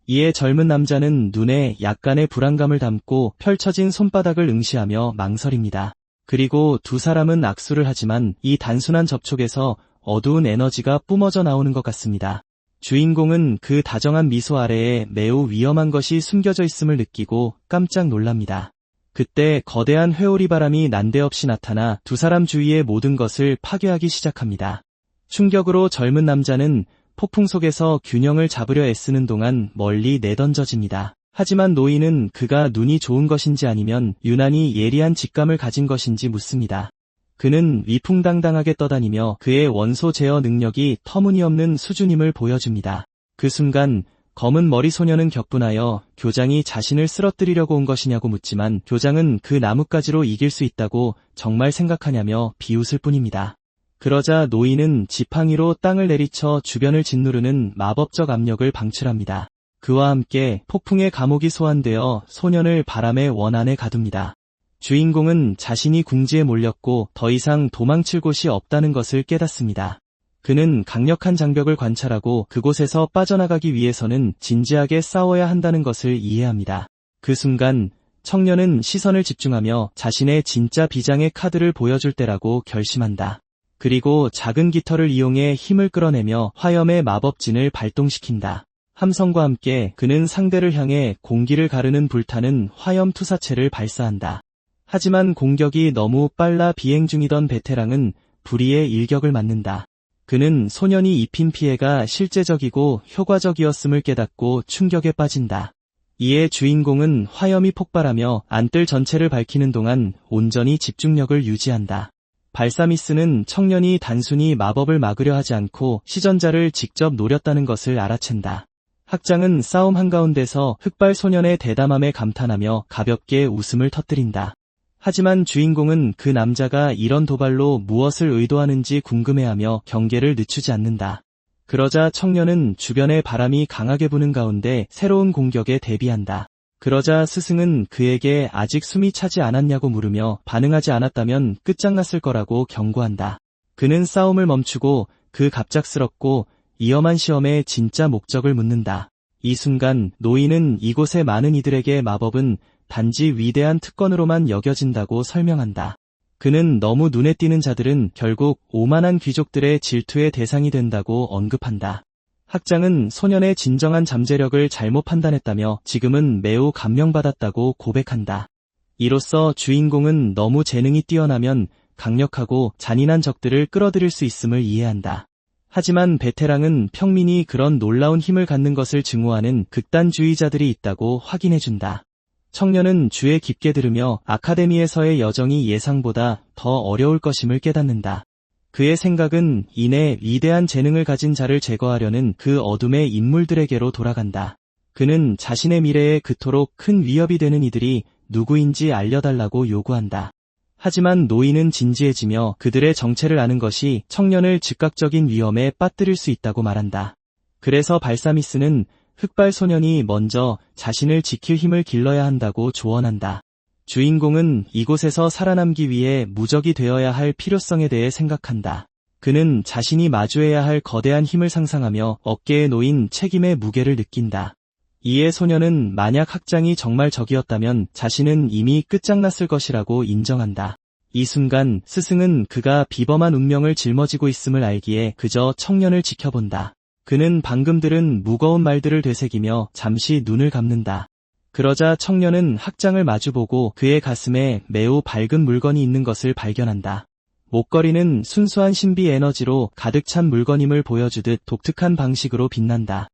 이에 젊은 남자는 눈에 약간의 불안감을 담고 펼쳐진 손바닥을 응시하며 망설입니다. 그리고 두 사람은 악수를 하지만 이 단순한 접촉에서 어두운 에너지가 뿜어져 나오는 것 같습니다. 주인공은 그 다정한 미소 아래에 매우 위험한 것이 숨겨져 있음을 느끼고 깜짝 놀랍니다. 그때 거대한 회오리 바람이 난데없이 나타나 두 사람 주위의 모든 것을 파괴하기 시작합니다. 충격으로 젊은 남자는 폭풍 속에서 균형을 잡으려 애쓰는 동안 멀리 내던져집니다. 하지만 노인은 그가 눈이 좋은 것인지 아니면 유난히 예리한 직감을 가진 것인지 묻습니다. 그는 위풍당당하게 떠다니며 그의 원소 제어 능력이 터무니없는 수준임을 보여줍니다. 그 순간 검은 머리 소녀는 격분하여 교장이 자신을 쓰러뜨리려고 온 것이냐고 묻지만 교장은 그 나뭇가지로 이길 수 있다고 정말 생각하냐며 비웃을 뿐입니다. 그러자 노인은 지팡이로 땅을 내리쳐 주변을 짓누르는 마법적 압력을 방출합니다. 그와 함께 폭풍의 감옥이 소환되어 소년을 바람의 원안에 가둡니다. 주인공은 자신이 궁지에 몰렸고 더 이상 도망칠 곳이 없다는 것을 깨닫습니다. 그는 강력한 장벽을 관찰하고 그곳에서 빠져나가기 위해서는 진지하게 싸워야 한다는 것을 이해합니다. 그 순간 청년은 시선을 집중하며 자신의 진짜 비장의 카드를 보여줄 때라고 결심한다. 그리고 작은 깃털을 이용해 힘을 끌어내며 화염의 마법진을 발동시킨다. 함성과 함께 그는 상대를 향해 공기를 가르는 불타는 화염 투사체를 발사한다. 하지만 공격이 너무 빨라 비행 중이던 베테랑은 불의의 일격을 맞는다. 그는 소년이 입힌 피해가 실제적이고 효과적이었음을 깨닫고 충격에 빠진다. 이에 주인공은 화염이 폭발하며 안뜰 전체를 밝히는 동안 온전히 집중력을 유지한다. 발사미스는 청년이 단순히 마법을 막으려 하지 않고 시전자를 직접 노렸다는 것을 알아챈다. 학장은 싸움 한가운데서 흑발 소년의 대담함에 감탄하며 가볍게 웃음을 터뜨린다. 하지만 주인공은 그 남자가 이런 도발로 무엇을 의도하는지 궁금해하며 경계를 늦추지 않는다. 그러자 청년은 주변에 바람이 강하게 부는 가운데 새로운 공격에 대비한다. 그러자 스승은 그에게 아직 숨이 차지 않았냐고 물으며 반응하지 않았다면 끝장났을 거라고 경고한다. 그는 싸움을 멈추고 그 갑작스럽고 위험한 시험의 진짜 목적을 묻는다. 이 순간 노인은 이곳의 많은 이들에게 마법은 단지 위대한 특권으로만 여겨진다고 설명한다. 그는 너무 눈에 띄는 자들은 결국 오만한 귀족들의 질투의 대상이 된다고 언급한다. 학장은 소년의 진정한 잠재력을 잘못 판단했다며 지금은 매우 감명받았다고 고백한다. 이로써 주인공은 너무 재능이 뛰어나면 강력하고 잔인한 적들을 끌어들일 수 있음을 이해한다. 하지만 베테랑은 평민이 그런 놀라운 힘을 갖는 것을 증오하는 극단주의자들이 있다고 확인해준다. 청년은 주에 깊게 들으며 아카데미에서의 여정이 예상보다 더 어려울 것임을 깨닫는다. 그의 생각은 이내 위대한 재능을 가진 자를 제거하려는 그 어둠의 인물들에게로 돌아간다. 그는 자신의 미래에 그토록 큰 위협이 되는 이들이 누구인지 알려달라고 요구한다. 하지만 노인은 진지해지며 그들의 정체를 아는 것이 청년을 즉각적인 위험에 빠뜨릴 수 있다고 말한다. 그래서 발사미스는 흑발 소년이 먼저 자신을 지킬 힘을 길러야 한다고 조언한다. 주인공은 이곳에서 살아남기 위해 무적이 되어야 할 필요성에 대해 생각한다. 그는 자신이 마주해야 할 거대한 힘을 상상하며 어깨에 놓인 책임의 무게를 느낀다. 이에 소년은 만약 학장이 정말 적이었다면 자신은 이미 끝장났을 것이라고 인정한다. 이 순간 스승은 그가 비범한 운명을 짊어지고 있음을 알기에 그저 청년을 지켜본다. 그는 방금 들은 무거운 말들을 되새기며 잠시 눈을 감는다. 그러자 청년은 학장을 마주보고 그의 가슴에 매우 밝은 물건이 있는 것을 발견한다. 목걸이는 순수한 신비 에너지로 가득 찬 물건임을 보여주듯 독특한 방식으로 빛난다.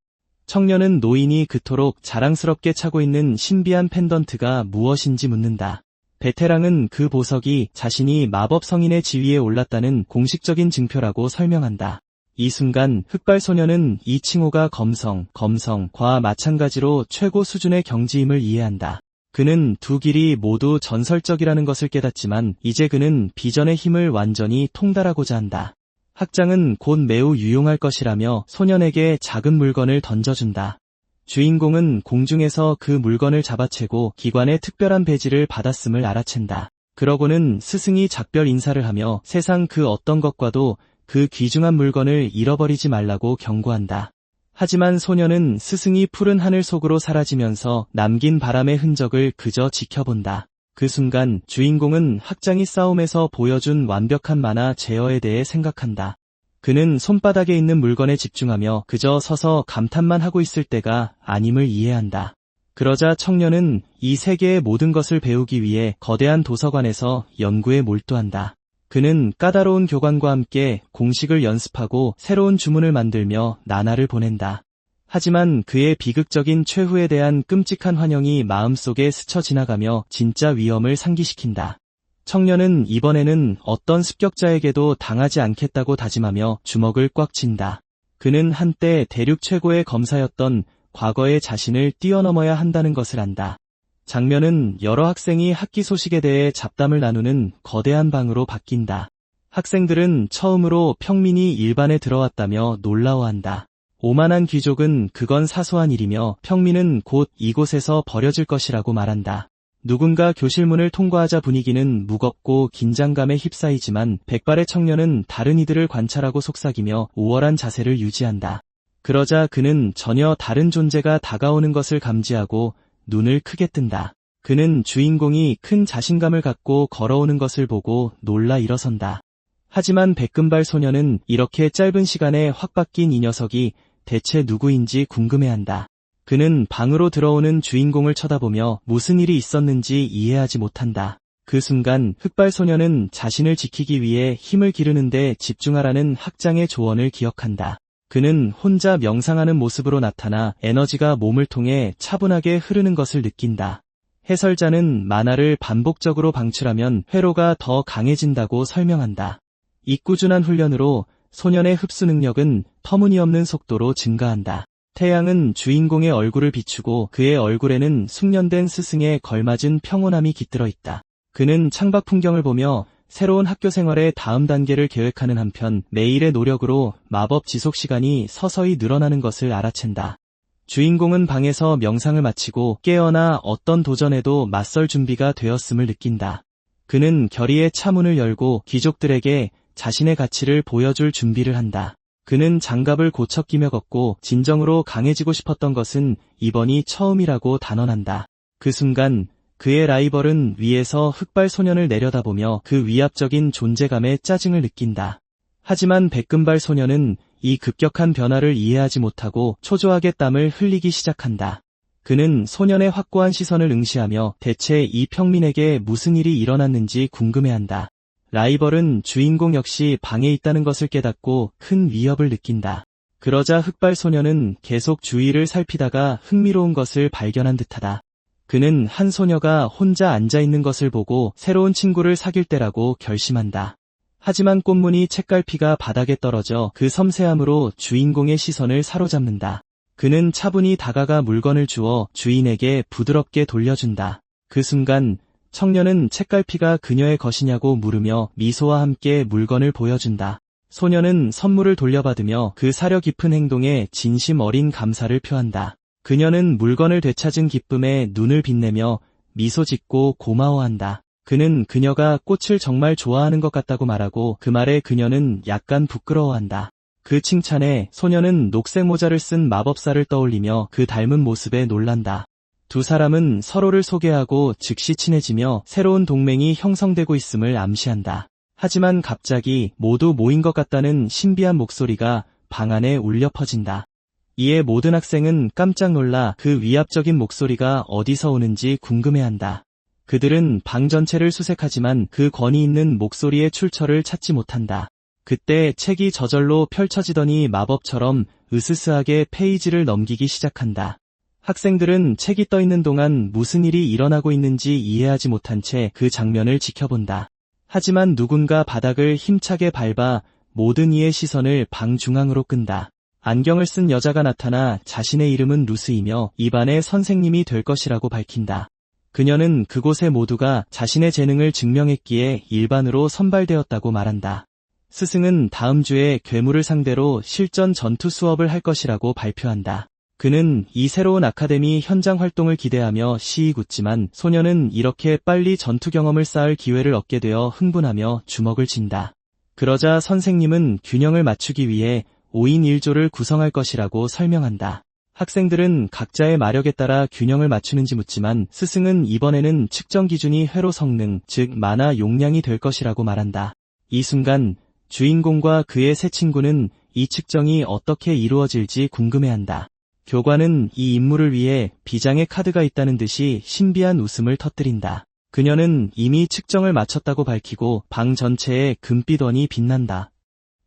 청년은 노인이 그토록 자랑스럽게 차고 있는 신비한 펜던트가 무엇인지 묻는다. 베테랑은 그 보석이 자신이 마법 성인의 지위에 올랐다는 공식적인 증표라고 설명한다. 이 순간 흑발 소년은 이 칭호가 검성과 마찬가지로 최고 수준의 경지임을 이해한다. 그는 두 길이 모두 전설적이라는 것을 깨닫지만 이제 그는 비전의 힘을 완전히 통달하고자 한다. 학장은 곧 매우 유용할 것이라며 소년에게 작은 물건을 던져준다. 주인공은 공중에서 그 물건을 잡아채고 기관의 특별한 배지를 받았음을 알아챈다. 그러고는 스승이 작별 인사를 하며 세상 그 어떤 것과도 그 귀중한 물건을 잃어버리지 말라고 경고한다. 하지만 소년은 스승이 푸른 하늘 속으로 사라지면서 남긴 바람의 흔적을 그저 지켜본다. 그 순간 주인공은 학장이 싸움에서 보여준 완벽한 만화 제어에 대해 생각한다. 그는 손바닥에 있는 물건에 집중하며 그저 서서 감탄만 하고 있을 때가 아님을 이해한다. 그러자 청년은 이 세계의 모든 것을 배우기 위해 거대한 도서관에서 연구에 몰두한다. 그는 까다로운 교관과 함께 공식을 연습하고 새로운 주문을 만들며 나날을 보낸다. 하지만 그의 비극적인 최후에 대한 끔찍한 환영이 마음속에 스쳐 지나가며 진짜 위험을 상기시킨다. 청년은 이번에는 어떤 습격자에게도 당하지 않겠다고 다짐하며 주먹을 꽉 쥔다. 그는 한때 대륙 최고의 검사였던 과거의 자신을 뛰어넘어야 한다는 것을 안다. 장면은 여러 학생이 학기 소식에 대해 잡담을 나누는 거대한 방으로 바뀐다. 학생들은 처음으로 평민이 일반에 들어왔다며 놀라워한다. 오만한 귀족은 그건 사소한 일이며 평민은 곧 이곳에서 버려질 것이라고 말한다. 누군가 교실문을 통과하자 분위기는 무겁고 긴장감에 휩싸이지만 백발의 청년은 다른 이들을 관찰하고 속삭이며 우월한 자세를 유지한다. 그러자 그는 전혀 다른 존재가 다가오는 것을 감지하고 눈을 크게 뜬다. 그는 주인공이 큰 자신감을 갖고 걸어오는 것을 보고 놀라 일어선다. 하지만 백금발 소년은 이렇게 짧은 시간에 확 바뀐 이 녀석이 대체 누구인지 궁금해한다. 그는 방으로 들어오는 주인공을 쳐다보며 무슨 일이 있었는지 이해하지 못한다. 그 순간 흑발 소년은 자신을 지키기 위해 힘을 기르는데 집중하라는 학장의 조언을 기억한다. 그는 혼자 명상하는 모습으로 나타나 에너지가 몸을 통해 차분하게 흐르는 것을 느낀다. 해설자는 만화를 반복적으로 방출하면 회로가 더 강해진다고 설명한다. 이 꾸준한 훈련으로 소년의 흡수 능력은 터무니없는 속도로 증가한다. 태양은 주인공의 얼굴을 비추고 그의 얼굴에는 숙련된 스승에 걸맞은 평온함이 깃들어 있다. 그는 창밖 풍경을 보며 새로운 학교 생활의 다음 단계를 계획하는 한편 매일의 노력으로 마법 지속 시간이 서서히 늘어나는 것을 알아챈다. 주인공은 방에서 명상을 마치고 깨어나 어떤 도전에도 맞설 준비가 되었음을 느낀다. 그는 결의의 차문을 열고 귀족들에게 자신의 가치를 보여줄 준비를 한다. 그는 장갑을 고쳐 끼며 걷고 진정으로 강해지고 싶었던 것은 이번이 처음이라고 단언한다. 그 순간 그의 라이벌은 위에서 흑발 소년을 내려다보며 그 위압적인 존재감에 짜증을 느낀다. 하지만 백금발 소년은 이 급격한 변화를 이해하지 못하고 초조하게 땀을 흘리기 시작한다. 그는 소년의 확고한 시선을 응시하며 대체 이 평민에게 무슨 일이 일어났는지 궁금해한다. 라이벌은 주인공 역시 방에 있다는 것을 깨닫고 큰 위협을 느낀다. 그러자 흑발 소년은 계속 주위를 살피다가 흥미로운 것을 발견한 듯하다. 그는 한 소녀가 혼자 앉아있는 것을 보고 새로운 친구를 사귈 때라고 결심한다. 하지만 꽃무늬 책갈피가 바닥에 떨어져 그 섬세함으로 주인공의 시선을 사로잡는다. 그는 차분히 다가가 물건을 주어 주인에게 부드럽게 돌려준다. 그 순간 청년은 책갈피가 그녀의 것이냐고 물으며 미소와 함께 물건을 보여준다. 소녀는 선물을 돌려받으며 그 사려 깊은 행동에 진심 어린 감사를 표한다. 그녀는 물건을 되찾은 기쁨에 눈을 빛내며 미소 짓고 고마워한다. 그는 그녀가 꽃을 정말 좋아하는 것 같다고 말하고 그 말에 그녀는 약간 부끄러워한다. 그 칭찬에 소녀는 녹색 모자를 쓴 마법사를 떠올리며 그 닮은 모습에 놀란다. 두 사람은 서로를 소개하고 즉시 친해지며 새로운 동맹이 형성되고 있음을 암시한다. 하지만 갑자기 모두 모인 것 같다는 신비한 목소리가 방 안에 울려 퍼진다. 이에 모든 학생은 깜짝 놀라 그 위압적인 목소리가 어디서 오는지 궁금해한다. 그들은 방 전체를 수색하지만 그 권위 있는 목소리의 출처를 찾지 못한다. 그때 책이 저절로 펼쳐지더니 마법처럼 으스스하게 페이지를 넘기기 시작한다. 학생들은 책이 떠있는 동안 무슨 일이 일어나고 있는지 이해하지 못한 채 그 장면을 지켜본다. 하지만 누군가 바닥을 힘차게 밟아 모든 이의 시선을 방 중앙으로 끈다. 안경을 쓴 여자가 나타나 자신의 이름은 루스이며 이 반의 선생님이 될 것이라고 밝힌다. 그녀는 그곳의 모두가 자신의 재능을 증명했기에 일반으로 선발되었다고 말한다. 스승은 다음 주에 괴물을 상대로 실전 전투 수업을 할 것이라고 발표한다. 그는 이 새로운 아카데미 현장 활동을 기대하며 시익 웃지만 소녀는 이렇게 빨리 전투 경험을 쌓을 기회를 얻게 되어 흥분하며 주먹을 쥔다. 그러자 선생님은 균형을 맞추기 위해 5인 1조를 구성할 것이라고 설명한다. 학생들은 각자의 마력에 따라 균형을 맞추는지 묻지만 스승은 이번에는 측정 기준이 회로 성능, 즉 만화 용량이 될 것이라고 말한다. 이 순간 주인공과 그의 새 친구는 이 측정이 어떻게 이루어질지 궁금해한다. 교관은 이 임무를 위해 비장의 카드가 있다는 듯이 신비한 웃음을 터뜨린다. 그녀는 이미 측정을 마쳤다고 밝히고 방 전체에 금빛 원이 빛난다.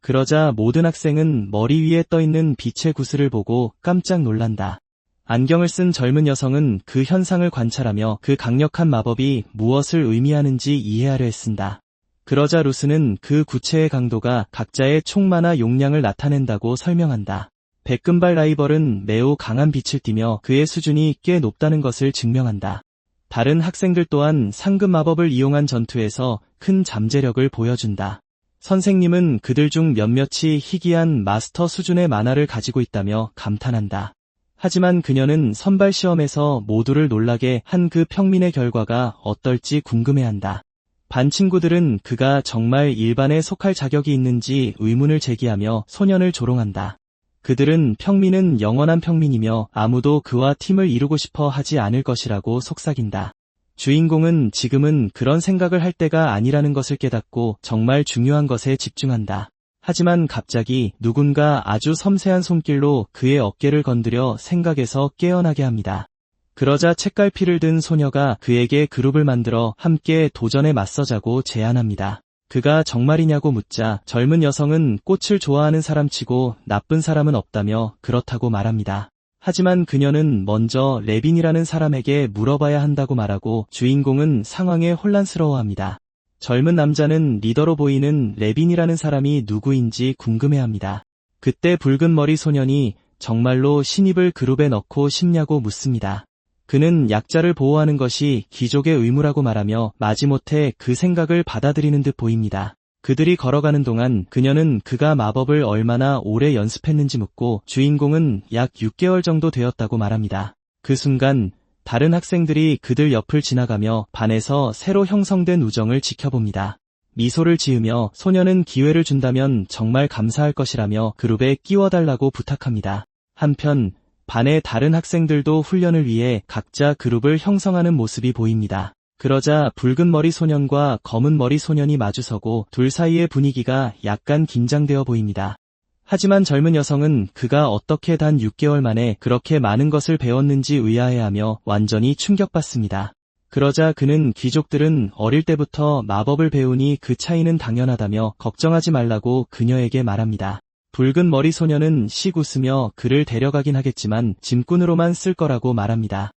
그러자 모든 학생은 머리 위에 떠있는 빛의 구슬을 보고 깜짝 놀란다. 안경을 쓴 젊은 여성은 그 현상을 관찰하며 그 강력한 마법이 무엇을 의미하는지 이해하려 애쓴다. 그러자 루스는 그 구체의 강도가 각자의 총 만화 용량을 나타낸다고 설명한다. 백금발 라이벌은 매우 강한 빛을 띠며 그의 수준이 꽤 높다는 것을 증명한다. 다른 학생들 또한 상급 마법을 이용한 전투에서 큰 잠재력을 보여준다. 선생님은 그들 중 몇몇이 희귀한 마스터 수준의 만화를 가지고 있다며 감탄한다. 하지만 그녀는 선발 시험에서 모두를 놀라게 한 그 평민의 결과가 어떨지 궁금해한다. 반 친구들은 그가 정말 일반에 속할 자격이 있는지 의문을 제기하며 소년을 조롱한다. 그들은 평민은 영원한 평민이며 아무도 그와 팀을 이루고 싶어 하지 않을 것이라고 속삭인다. 주인공은 지금은 그런 생각을 할 때가 아니라는 것을 깨닫고 정말 중요한 것에 집중한다. 하지만 갑자기 누군가 아주 섬세한 손길로 그의 어깨를 건드려 생각에서 깨어나게 합니다. 그러자 책갈피를 든 소녀가 그에게 그룹을 만들어 함께 도전에 맞서자고 제안합니다. 그가 정말이냐고 묻자 젊은 여성은 꽃을 좋아하는 사람치고 나쁜 사람은 없다며 그렇다고 말합니다. 하지만 그녀는 먼저 레빈이라는 사람에게 물어봐야 한다고 말하고 주인공은 상황에 혼란스러워합니다. 젊은 남자는 리더로 보이는 레빈이라는 사람이 누구인지 궁금해합니다. 그때 붉은 머리 소년이 정말로 신입을 그룹에 넣고 싶냐고 묻습니다. 그는 약자를 보호하는 것이 귀족의 의무라고 말하며 마지못해 그 생각을 받아들이는 듯 보입니다. 그들이 걸어가는 동안 그녀는 그가 마법을 얼마나 오래 연습했는지 묻고 주인공은 약 6개월 정도 되었다고 말합니다. 그 순간 다른 학생들이 그들 옆을 지나가며 반에서 새로 형성된 우정을 지켜봅니다. 미소를 지으며 소녀는 기회를 준다면 정말 감사할 것이라며 그룹에 끼워달라고 부탁합니다. 한편 반의 다른 학생들도 훈련을 위해 각자 그룹을 형성하는 모습이 보입니다. 그러자 붉은 머리 소년과 검은 머리 소년이 마주서고 둘 사이의 분위기가 약간 긴장되어 보입니다. 하지만 젊은 여성은 그가 어떻게 단 6개월 만에 그렇게 많은 것을 배웠는지 의아해하며 완전히 충격받습니다. 그러자 그는 귀족들은 어릴 때부터 마법을 배우니 그 차이는 당연하다며 걱정하지 말라고 그녀에게 말합니다. 붉은 머리 소녀는 씩 웃으며 그를 데려가긴 하겠지만 짐꾼으로만 쓸 거라고 말합니다.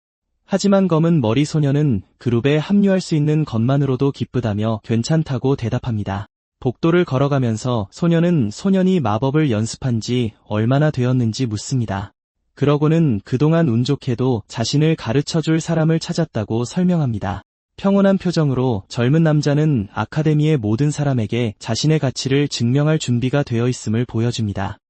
하지만 검은 머리 소녀는 그룹에 합류할 수 있는 것만으로도 기쁘다며 괜찮다고 대답합니다. 복도를 걸어가면서 소녀는 소년이 마법을 연습한 지 얼마나 되었는지 묻습니다. 그러고는 그동안 운 좋게도 자신을 가르쳐줄 사람을 찾았다고 설명합니다. 평온한 표정으로 젊은 남자는 아카데미의 모든 사람에게 자신의 가치를 증명할 준비가 되어 있음을 보여줍니다.